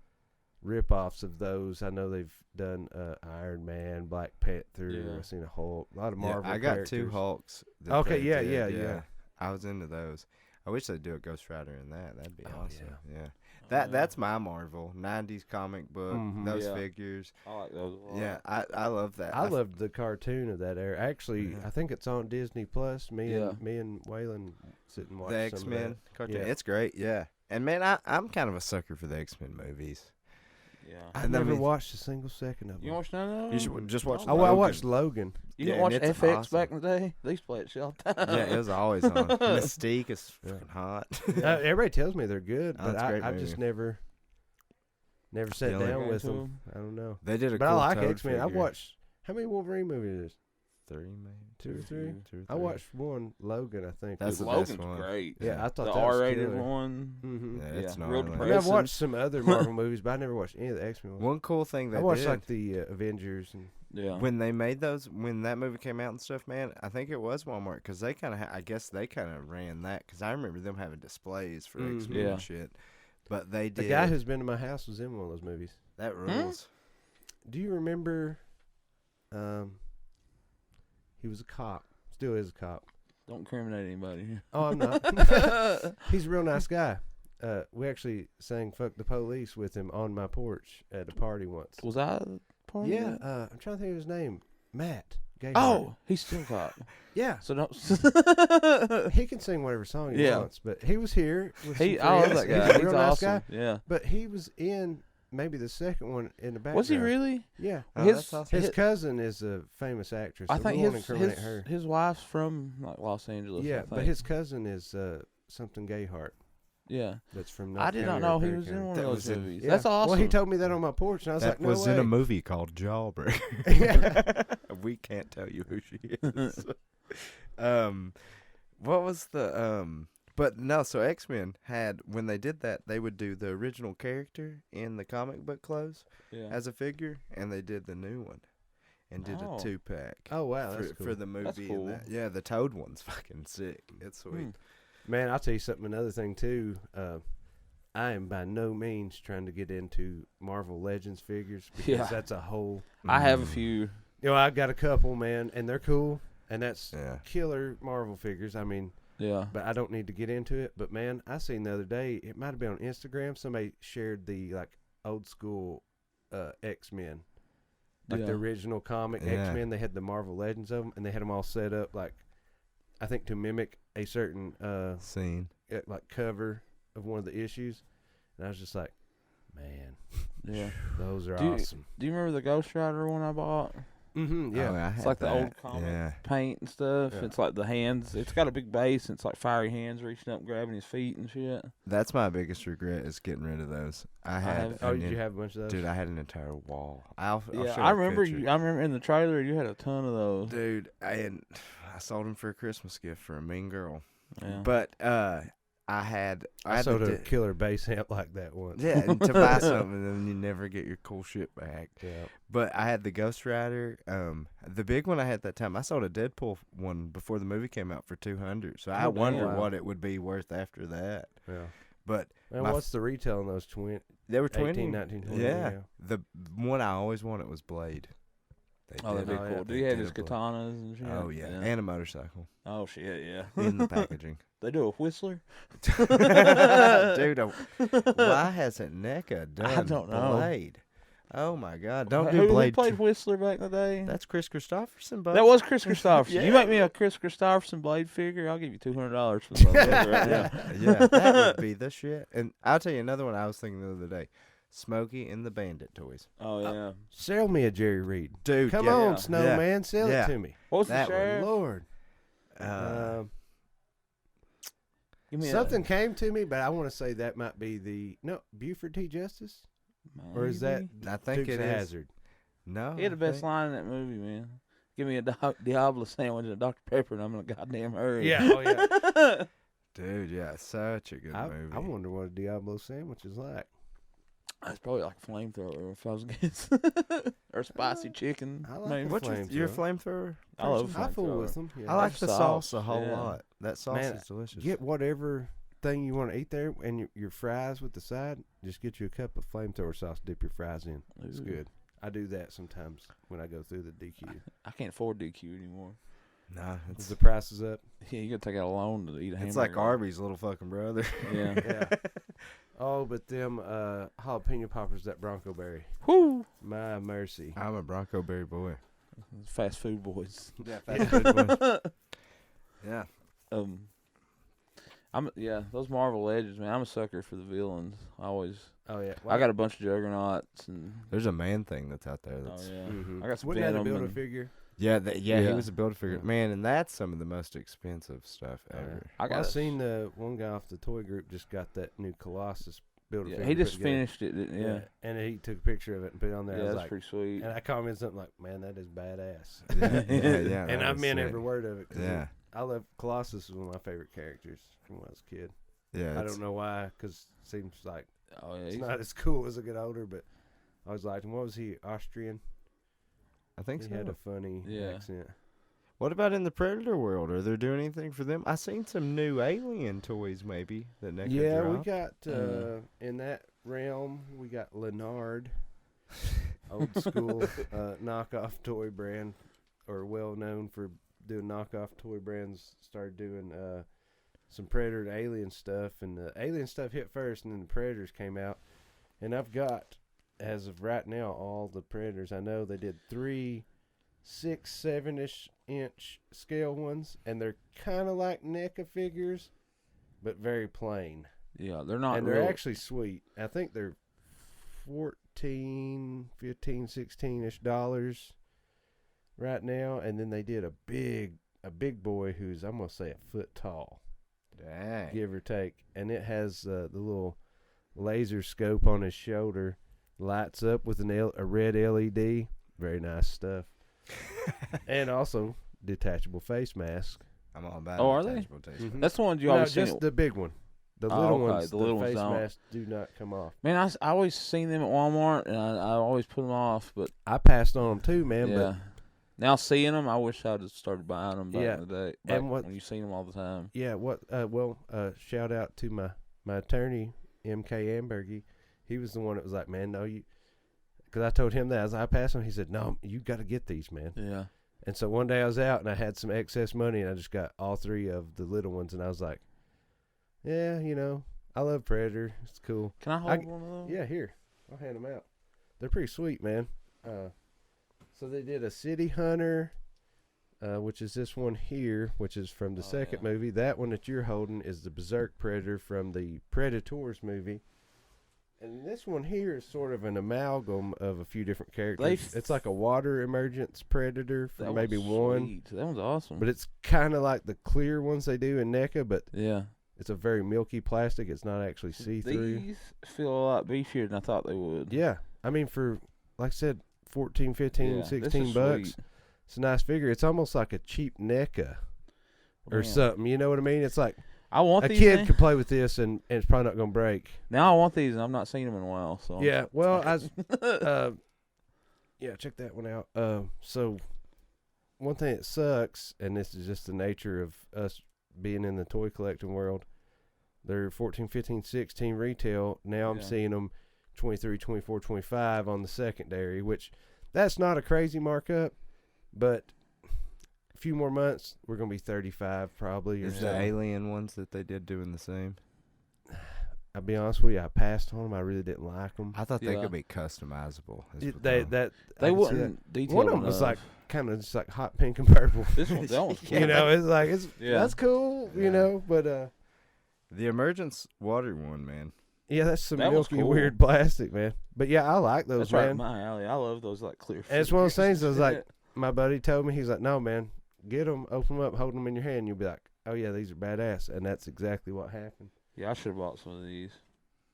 rip-offs of those. I know they've done Iron Man, Black Panther. Yeah. I've seen a Hulk, a lot of Marvel. I got characters. 2 Hulks. Okay, yeah. I was into those. I wish they'd do a Ghost Rider in that. That'd be awesome. Yeah. That's my Marvel 90s comic book. Those figures. I like those a lot. Yeah, I love that. I loved the cartoon of that era. Actually, I think it's on Disney Plus. Me and Waylon sit and watch the X-Men some of cartoon. Yeah. It's great. Yeah, and man, I'm kind of a sucker for the X-Men movies. Yeah. I've never watched a single second of them. You watched none of them? You should just watch. I watched Logan. You didn't watch FX back in the day? They used to play it shit all the time. Yeah, it was always on. Mystique is fucking hot. Everybody tells me they're good, but I movie. just never sat down with them. I don't know. They did a but cool I like Toad X-Men. I've figure. watched how many Wolverine movies? 3 maybe. 2 or 3. 2 or 3. I watched one, Logan. I think That's the Logan's best one. great. Yeah, I thought the that was R-rated killer. one. Mm-hmm. Yeah, it's real gnarly. I mean, I've watched some other Marvel movies, but I never watched any of the X-Men ones. One cool thing they I watched did, like the Avengers and when they made those, when that movie came out and stuff, man, I think it was Walmart because they kind of, I guess they kind of ran that because I remember them having displays for X-Men and shit. But they did. The guy who's been to my house was in one of those movies. That rules. Do you remember? He was a cop. Still is a cop. Don't incriminate anybody. Oh, I'm not. He's a real nice guy. We actually sang "Fuck the Police" with him on my porch at a party once. Was I part of Yeah, that? I'm trying to think of his name. Matt. Gayheart. Oh, he's still a cop. Yeah. So don't. He can sing whatever song he wants, but he was here. With I some love friends. that guy. He's a He's real nice awesome. guy. Yeah. But he was in maybe the second one in the background. Was he really? Yeah. Oh, his that's awesome. His cousin is a famous actress. I so think we won't incriminate her. his wife's from like Los Angeles. Yeah, I think. but his cousin is something Gayheart. Yeah. That's from North I did not County know or he Perry was in County. one That of was those in- movies. Yeah. That's awesome. Well, he told me that on my porch, and I was That like, no was way. in a movie called Jawbreaker. Yeah. We can't tell you who she is. What was the But no, so X-Men had, when they did that, they would do the original character in the comic book clothes as a figure, and they did the new one and did a 2-pack. Oh, wow. That's for cool. the movie. That's cool. And that. Yeah, the Toad one's fucking sick. It's sweet. Man, I'll tell you something. Another thing, too. I am by no means trying to get into Marvel Legends figures because that's a whole... I have a few. You know, I've got a couple, man, and they're cool, and that's killer Marvel figures. I mean... Yeah. But I don't need to get into it. But, man, I seen the other day, it might have been on Instagram, somebody shared the, like, old school X-Men. Like the original comic X-Men. They had the Marvel Legends of them, and they had them all set up, like, I think to mimic a certain scene. Like, cover of one of the issues. And I was just like, man. Yeah. Those are awesome. Do you remember the Ghost Rider one I bought? Mm-hmm, yeah. Oh, It's like the old comic paint and stuff. Yeah. It's like the hands. It's got a big base. And it's like fiery hands reaching up, grabbing his feet and shit. That's my biggest regret is getting rid of those. I had. Oh, did you have a bunch of those? Dude, I had an entire wall. I'll show I you a remember. picture. I remember in the trailer you had a ton of those. Dude, I sold them for a Christmas gift for a mean girl. Yeah. But I sold a killer bass amp like that once. Yeah, and to buy something and then you never get your cool shit back. Yeah. But I had the Ghost Rider, the big one I had that time. I sold a Deadpool one before the movie came out for $200. So I wonder what it would be worth after that. Yeah. But and what's the retail on those They were 20, 19, 20. Yeah. The one I always wanted was Blade. That'd be cool. Do you have his katanas and shit? Oh, yeah. And a motorcycle. Oh, shit, yeah. In the packaging. They do a Whistler? Dude, why hasn't NECA done I don't know. Blade? Oh, my God. Don't do Blade. Who played Whistler back in the day? That's Chris Christopherson, bud. That was Chris Christopherson. Yeah. You make me a Chris Christopherson Blade figure, I'll give you $200 for the motherfucker right now. Yeah, that would be the shit. And I'll tell you another one I was thinking the other day. Smokey and the Bandit toys. Oh, yeah. Sell me a Jerry Reed. Dude, Come on, Snowman. Sell it to me. What was that the sheriff? Lord. Give me Something came to me, but I want to say that might be Buford T. Justice? Maybe. Or is that I think Dukes it of is. Hazzard? No. He had the best line in that movie, man. Give me a Diablo sandwich and a Dr. Pepper, and I'm in a goddamn hurry. Yeah, oh yeah. Dude, yeah, such a good movie. I wonder what a Diablo sandwich is like. It's probably like a flamethrower if I was guessing. Or spicy chicken. I like maybe. a flamethrower. You're a flamethrower? I love I fool flamethrower. with them. Yeah. I like That's the sauce. sauce a whole Yeah. lot. That sauce Man, is delicious. Get whatever thing you want to eat there, and your fries with the side. Just get you a cup of flamethrower sauce, dip your fries in. It's Ooh. good. I do that sometimes when I go through the DQ. I can't afford DQ anymore. Nah, Is the price is up? Yeah, you gotta take out a loan to eat a hamburger. it's like Arby's little fucking brother. Yeah. Yeah. Oh, but them jalapeno poppers, that Bronco Berry. Whoo! My mercy. I'm a Bronco Berry boy. Fast food boys. Yeah, fast food boy. Yeah. Those Marvel Legends, man. I'm a sucker for the villains. Oh yeah. I got a bunch of Juggernauts and. There's a man thing that's out there. Oh That's, yeah. Mm-hmm. I got some Wouldn't that Venom build a and- figure? Yeah, Yeah. he was a build-a-figure. Yeah. Man, and that's some of the most expensive stuff ever. I seen the one guy off the toy group just got that new Colossus build a Yeah, figure. he put just together. finished it. Didn't, yeah. And he took a picture of it and put it on there. Yeah, I was that's like, pretty sweet. and I commented something like, "Man, that is badass." Yeah. And that I was meant sick. every word of it. 'Cause Yeah. I love Colossus. Is one of my favorite characters from when I was a kid. Yeah. I don't know why, because it seems like Oh yeah. it's not as cool as I get older. But I was like, what was he? Austrian. I think He so. had a funny accent. What about in the Predator world? Are they doing anything for them? I seen some new Alien toys, maybe that NECA Yeah, dropped. we got in that realm. We got Leonard, old school knockoff toy brand, or well known for doing knockoff toy brands. Started doing some Predator and Alien stuff, and the Alien stuff hit first, and then the Predators came out. And I've got, as of right now, all the Predators. I know they did 3 6, 7-ish inch scale ones, and they're kind of like NECA figures, but very plain. Yeah, they're not. And real. they're actually sweet. I think they're 14, 15, 16-ish dollars right now. And then they did a big boy who's, I'm going to say, a foot tall, Dang. give or take. And it has the little laser scope on his shoulder, lights up with a red LED. Very nice stuff. And also detachable face mask. I'm all about Oh, are they? detachable taste. Mhm. That's the ones you No, always just seen. the big one. The Oh, little okay. ones, The the, little ones face don't. masks do not come off. Man, I always seen them at Walmart, and I always put them off. But I passed on them too, man. yeah, now seeing them, I wish I'd have started buying them back Yeah. in the day. And Back what- when you seen them all the time. Yeah, shout out to my attorney, M.K. Ambergy. He was the one that was like, man, no, you, because I told him that as I passed him, he said, no, you got to get these, man. Yeah. And so one day I was out and I had some excess money and I just got all 3 of the little ones, and I was like, yeah, I love Predator. It's cool. Can I hold one of those? Yeah, here, I'll hand them out. They're pretty sweet, man. So they did a City Hunter, which is this one here, which is from the second movie. That one that you're holding is the Berserk Predator from the Predators movie. And this one here is sort of an amalgam of a few different characters. It's like a water emergence predator from maybe one. Sweet. That one's awesome. But it's kind of like the clear ones they do in NECA, but yeah, it's a very milky plastic. It's not actually see-through. These feel a lot beefier than I thought they would. Yeah. I mean, for, like I said, 14, 15, Yeah, 16 this is bucks. sweet. It's a nice figure. It's almost like a cheap NECA. or something. You know what I mean? It's like I want a these kid things. could play with this and it's probably not going to break. Now I want these, and I've not seen them in a while. So Yeah, well, yeah, check that one out. So one thing that sucks, and this is just the nature of us being in the toy collecting world, they're 14, 15, 16 retail. Now I'm seeing them 23, 24, 25 on the secondary, which that's not a crazy markup, but a few more months, we're going to be 35 probably. Is the Alien ones that they did doing the same? I'll be honest with you, I passed on them. I really didn't like them. I thought they could be customizable. They wouldn't detail one of them enough. was like kind of just like hot pink and purple. This one, that one's cool. You know, it's like that's cool. You know, but the Emergence water one, man. yeah, that's some That one's milky cool. weird plastic, man. But yeah, I like those, That's right man. in my alley. I love those like clear. And it's one of those figures. things. I was like, my buddy told me, he's like, no, man, get them, open them up, hold them in your hand. You'll be like, oh yeah, these are badass, and that's exactly what happened. Yeah, I should have bought some of these.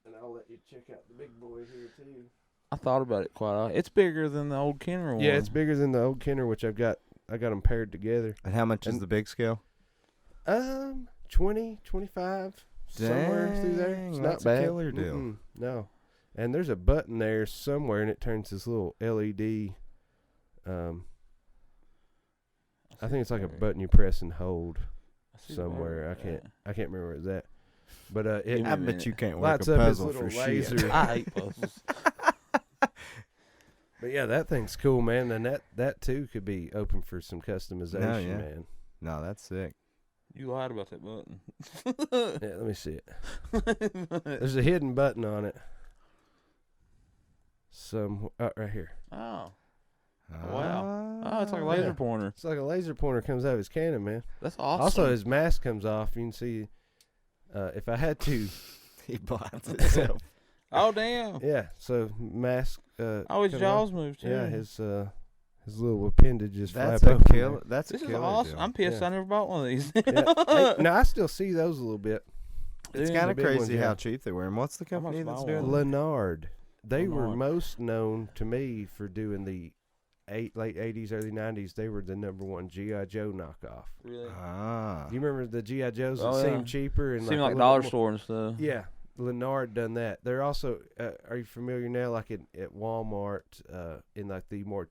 And I'll let you check out the big boy here too. I thought about it quite a lot. It's bigger than the old Kenner one. Yeah, it's bigger than the old Kenner, which I got them paired together. And how much is the big scale? 20, 25, somewhere through there. It's not that's bad. a killer deal. No. And there's a button there somewhere, and it turns this little LED. I think it's like a button you press and hold somewhere. I can't remember where it's at. But it I bet you can't work lights a up his puzzle little for laser. shit. I hate puzzles. But yeah, that thing's cool, man. And that too could be open for some customization, man. No, that's sick. You lied about that button. Yeah, let me see it. There's a hidden button on it. Right here. Oh. Wow. Oh, it's like a laser pointer. It's like a laser pointer comes out of his cannon, man. That's awesome. Also, his mask comes off. You can see, if I had to. He blinds himself. Oh, damn. Yeah, so mask. Oh, his comes jaws off. moved too. Yeah, his little appendages That's flap a open killer. there. That's This a is killer awesome. deal. I'm pissed I never bought one of these. Yeah. Hey, now, I still see those a little bit. It's Yeah, kind the of big crazy ones, yeah. how cheap they were. And what's the company much that's buy doing one? that? Lenard. They were Lenard. most known to me for doing the late 80s, early 90s. They were the #1 G.I. Joe knockoff. Really? Ah. You remember the G.I. Joes that Oh, yeah. seemed cheaper? And Seemed like a dollar little store and stuff. Yeah, Lenard done that. They're also, are you familiar now, like at Walmart, in like the more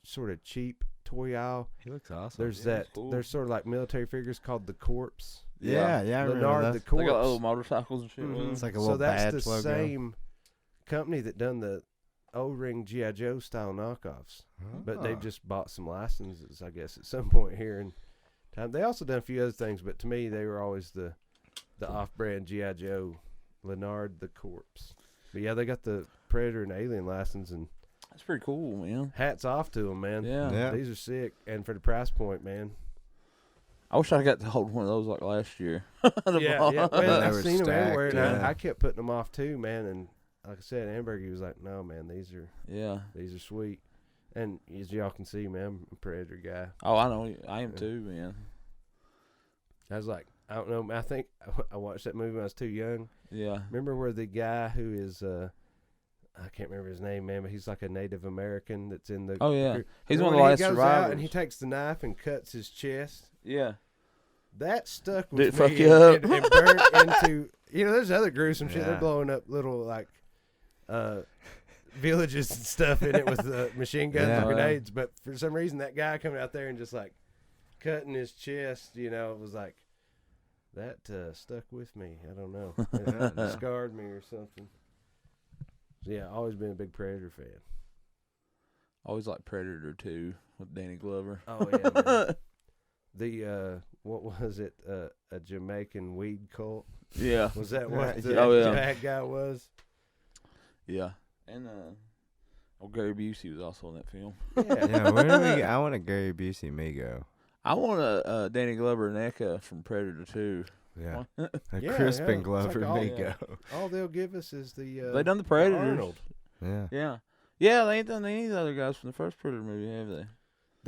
sort of cheap toy aisle? He looks awesome. There's that's cool. there's sort of like military figures called the Corpse. Yeah, I remember Lenard that. the They Corpse. got little motorcycles and shit with Mhm. them. It's like a So little that's badge the logo. same company that done the O-ring G.I. Joe style knockoffs. But they've just bought some licenses, I guess, at some point here in time. They also done a few other things, but to me, they were always the off-brand G.I. Joe, Lenard the Corpse. But yeah, they got the Predator and Alien license, and That's pretty cool, man. hats off to them, man. Yeah. These are sick, and for the price point, man. I wish I got to hold one of those like last year. Yeah. Well, They I've were seen them everywhere, and stacked, yeah. I kept putting them off too, man. And like I said, Amberg, he was like, "No, man, these are sweet." And as y'all can see, man, I'm a Predator guy. Oh, I know. I am too, man. I was like, I don't know. I think I watched that movie when I was too young. Yeah. Remember where the guy who is, I can't remember his name, man, but he's like a Native American that's in the. Oh, yeah. group. He's Remember one when of the last he goes out survivors. and he takes the knife and cuts his chest. Yeah. That stuck with Did it me. fuck you up? And burnt into. You know, there's other gruesome shit. They're Yeah. blowing up little like villages and stuff in it with machine guns Yeah. and grenades. But for some reason, that guy coming out there and just like cutting his chest, you know, it was like that stuck with me. I don't know, it scarred me or something. So yeah, always been a big Predator fan. Always like Predator 2 with Danny Glover. Oh yeah, man. The what was it? A Jamaican weed cult? Yeah. Was that what the Oh, yeah. bad guy was? Yeah. And Gary Busey was also in that film. Yeah, where do I want a Gary Busey Migo. I want a Danny Glover NECA from Predator 2. Yeah. What? A Yeah, Crispin yeah. Glover It's like all- Migo. All they'll give us is the They done the Predators. Arnold. Yeah. Yeah. Yeah, they ain't done any of the other guys from the first Predator movie, have they?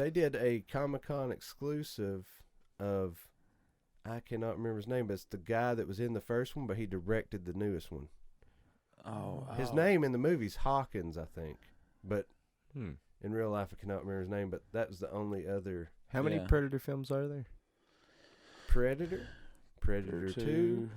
They did a Comic-Con exclusive of, I cannot remember his name, but it's the guy that was in the first one, but he directed the newest one. Oh. His name in the movie's Hawkins, I think, but Hmm. in real life I cannot remember his name. But that was the only other How many Yeah. Predator films are there? Predator, Predator 2,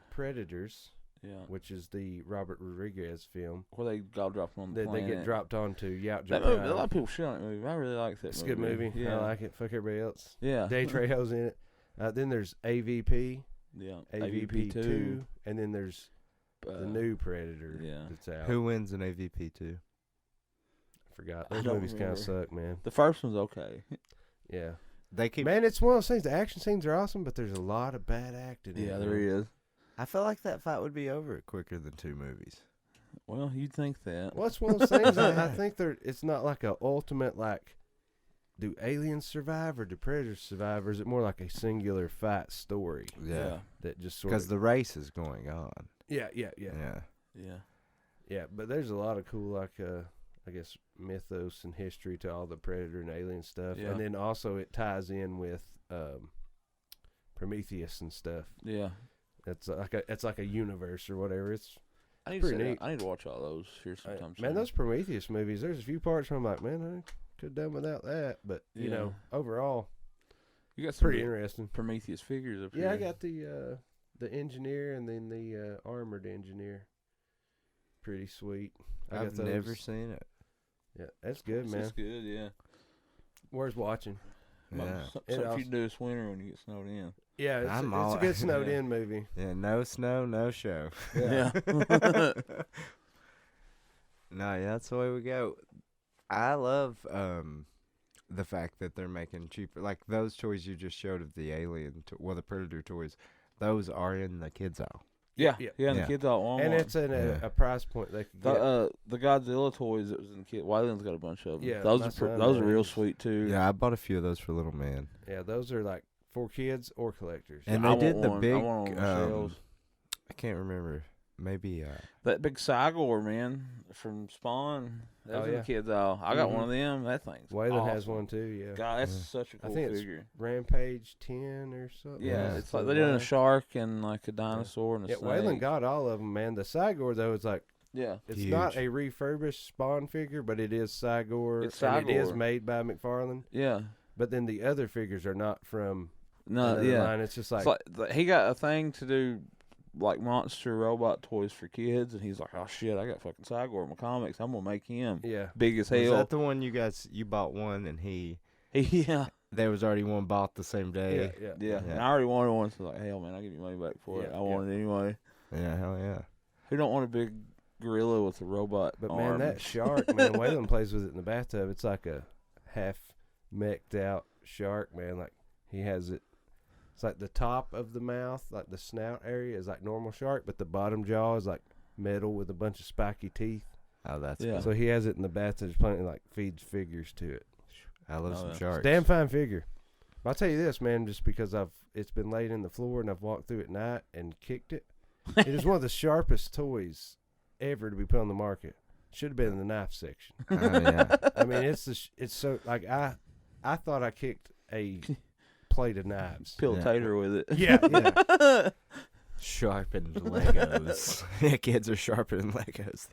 Predators, yeah, which is the Robert Rodriguez film. where they got dropped on the They planet. get dropped onto Yacht That movie, a lot of people shit on that movie. I really like that It's movie. a good movie. Yeah. I like it. Fuck everybody else. Yeah. Day Trejo's in it. Then there's AVP, Yeah. AVP 2, and then there's the the new Predator that's out. Who wins in AVP 2? I forgot. I Those don't movies kind of remember. suck, man. The first one's okay. Yeah. They keep. Man, it's one of those things. The action scenes are awesome, but there's a lot of bad acting. Yeah, in there it. he is. I feel like that fight would be over quicker than 2 movies. Well, you'd think that. Well, it's one of those things. I think it's not like a ultimate like. Do aliens survive or do predators survive, or is it more like a singular fight story? Yeah. That just sort Because of the race is going on. yeah. Yeah. But there's a lot of cool like I guess mythos and history to all the predator and alien stuff, Yeah. and then also it ties in with Prometheus and stuff. Yeah. It's like a universe or whatever. It's I need pretty to neat. I need to watch all those here sometime soon. man, those Prometheus movies. There's a few parts where I'm like, man, I could have done without that, but you know, overall, you got some pretty interesting. Prometheus figures up here. Yeah, I got the engineer and then the armored engineer. Pretty sweet. I've never seen it. Yeah, that's good, man. That's good, yeah. Where's watching? Yeah. Something you do this winter when you get snowed in. Yeah, it's a good snowed in movie. Yeah, no snow, no show. Yeah. No, yeah, that's the way we go. I love the fact that they're making cheaper. Like those toys you just showed of the alien, the Predator toys, those are in the kids' aisle. Yeah, Yeah. and the kids all Walmart. And it's in a price point they could get. The Godzilla toys that was in the kid. Wyland's got a bunch of them. Yeah, those my are son those are real has. sweet too. Yeah, I bought a few of those for little man. Yeah, those are like for kids or collectors. And I they did want the one. I big. want one on the shelves. I can't remember. Maybe. That big Cygor, man, from Spawn. That was in the kids aisle. I got one of them. That thing's Waylon awesome. has one too. Yeah, God, that's such a I cool think it's figure. Rampage 10 or something. Yeah, Yeah. it's like they did a shark and like a dinosaur and a Yeah, snake. Waylon got all of them, man. The Cygor though is like Yeah, it's Huge. not a refurbished Spawn figure, but it is Cygor. It's and it is Cygor. made by McFarlane. yeah. But then the other figures are not from No, another yeah. line. It's just It's like, like he got a thing to do like monster robot toys for kids, and he's like, "Oh shit, I got fucking Cygor in my comics. I'm gonna make him yeah. big as Was hell." that the one you bought one and Yeah, there was already one bought the same day? Yeah. yeah. And I already wanted one, so like, hell man, I'll give you money back for it. Yeah, I want it anyway. Yeah, hell yeah. Who don't want a big gorilla with a robot But arm? man, that shark, man, Waylon plays with it in the bathtub. It's like a half mech'd out shark, man. Like he has it. It's like the top of the mouth, like the snout area is like normal shark, but the bottom jaw is like metal with a bunch of spiky teeth. Oh, that's Yeah. cool. So he has it in the bathtub, just plenty like feeds figures to it. I love Oh, some yeah. sharks. Damn fine figure. I'll tell you this, man, just because it's been laid in the floor and I've walked through at night and kicked it. It is one of the sharpest toys ever to be put on the market. Should have been in the knife section. Oh, yeah. I mean, it's so like I thought I kicked a plate of knives. Pill Yeah. tater with it. Yeah. Sharpened Legos. Yeah, kids are sharpening Legos.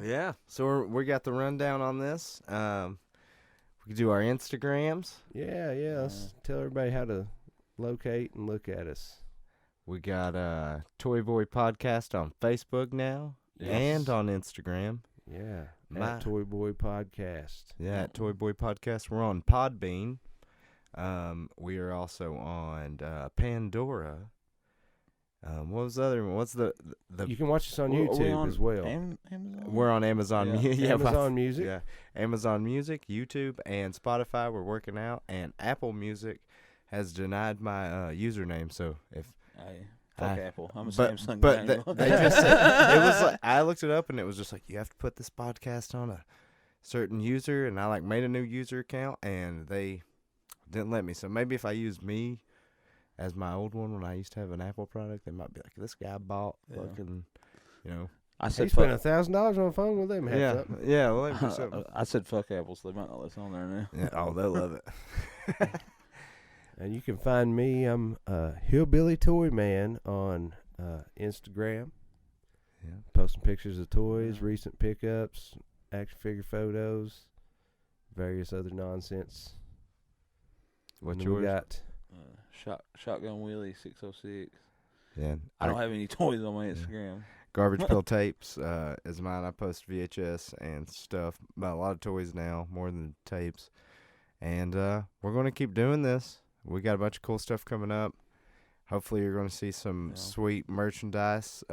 Yeah, so we got the rundown on this. We can do our Instagrams. Yeah. Let's tell everybody how to locate and look at us. We got Toy Boy Podcast on Facebook now and on Instagram. Yeah. My- At Toy Boy Podcast. Yeah, at Toy Boy Podcast. We're on Podbean. We are also on Pandora. What was the other one? What's the You can watch us on Are we YouTube on as well. Amazon? We're on Amazon. Yeah. Yeah, Amazon Music. Yeah, Amazon Music, YouTube, and Spotify. We're working out, and Apple Music has denied my username. So if Hey, fuck I- Apple. I'm a but Samsung but guy. they just said, it was like I looked it up and it was just like you have to put this podcast on a certain user, and I like made a new user account and they didn't let me. So maybe if I use me as my old one when I used to have an Apple product, they might be like, this guy bought Yeah. fucking, you know. I He said spent fuck. $1,000 on a phone with them. Have Yeah, something. yeah. Well, maybe something. I said fuck Apple, so they might not listen on there now. Yeah, oh, they'll love it. And you can find me. I'm hillbillytoyman on Instagram. Yeah. Posting pictures of toys, Yeah. recent pickups, action figure photos, various other nonsense. What's And yours? We got Shotgun Willy 606. Yeah, I don't have any toys on my Instagram. Garbagepailtapes is mine. I post VHS and stuff. About a lot of toys now, more than tapes. And we're going to keep doing this. We got a bunch of cool stuff coming up. Hopefully you're going to see some sweet merchandise.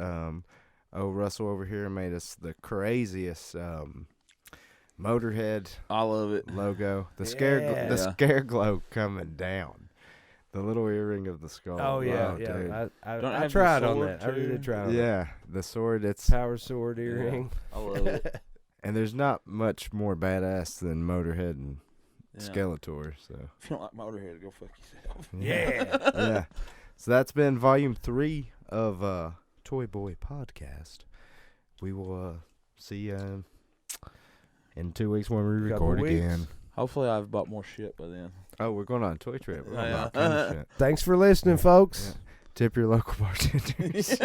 Russell over here made us the craziest Motorhead. I love it. Logo. The scare glow coming down. The little earring of the skull. Oh yeah, dude. I tried on that. I really tried. Yeah, the sword. It's power sword earring. I love it. And there's not much more badass than Motorhead and Skeletor. So if you don't like Motorhead, go fuck yourself. Yeah. Yeah. So that's been volume 3 of Toy Boy Podcast. We will see you in 2 weeks when we record again. Hopefully I've bought more shit by then. Oh, we're going on a toy trip. Yeah. Kind of shit. Thanks for listening, folks. Yeah. Tip your local bartenders.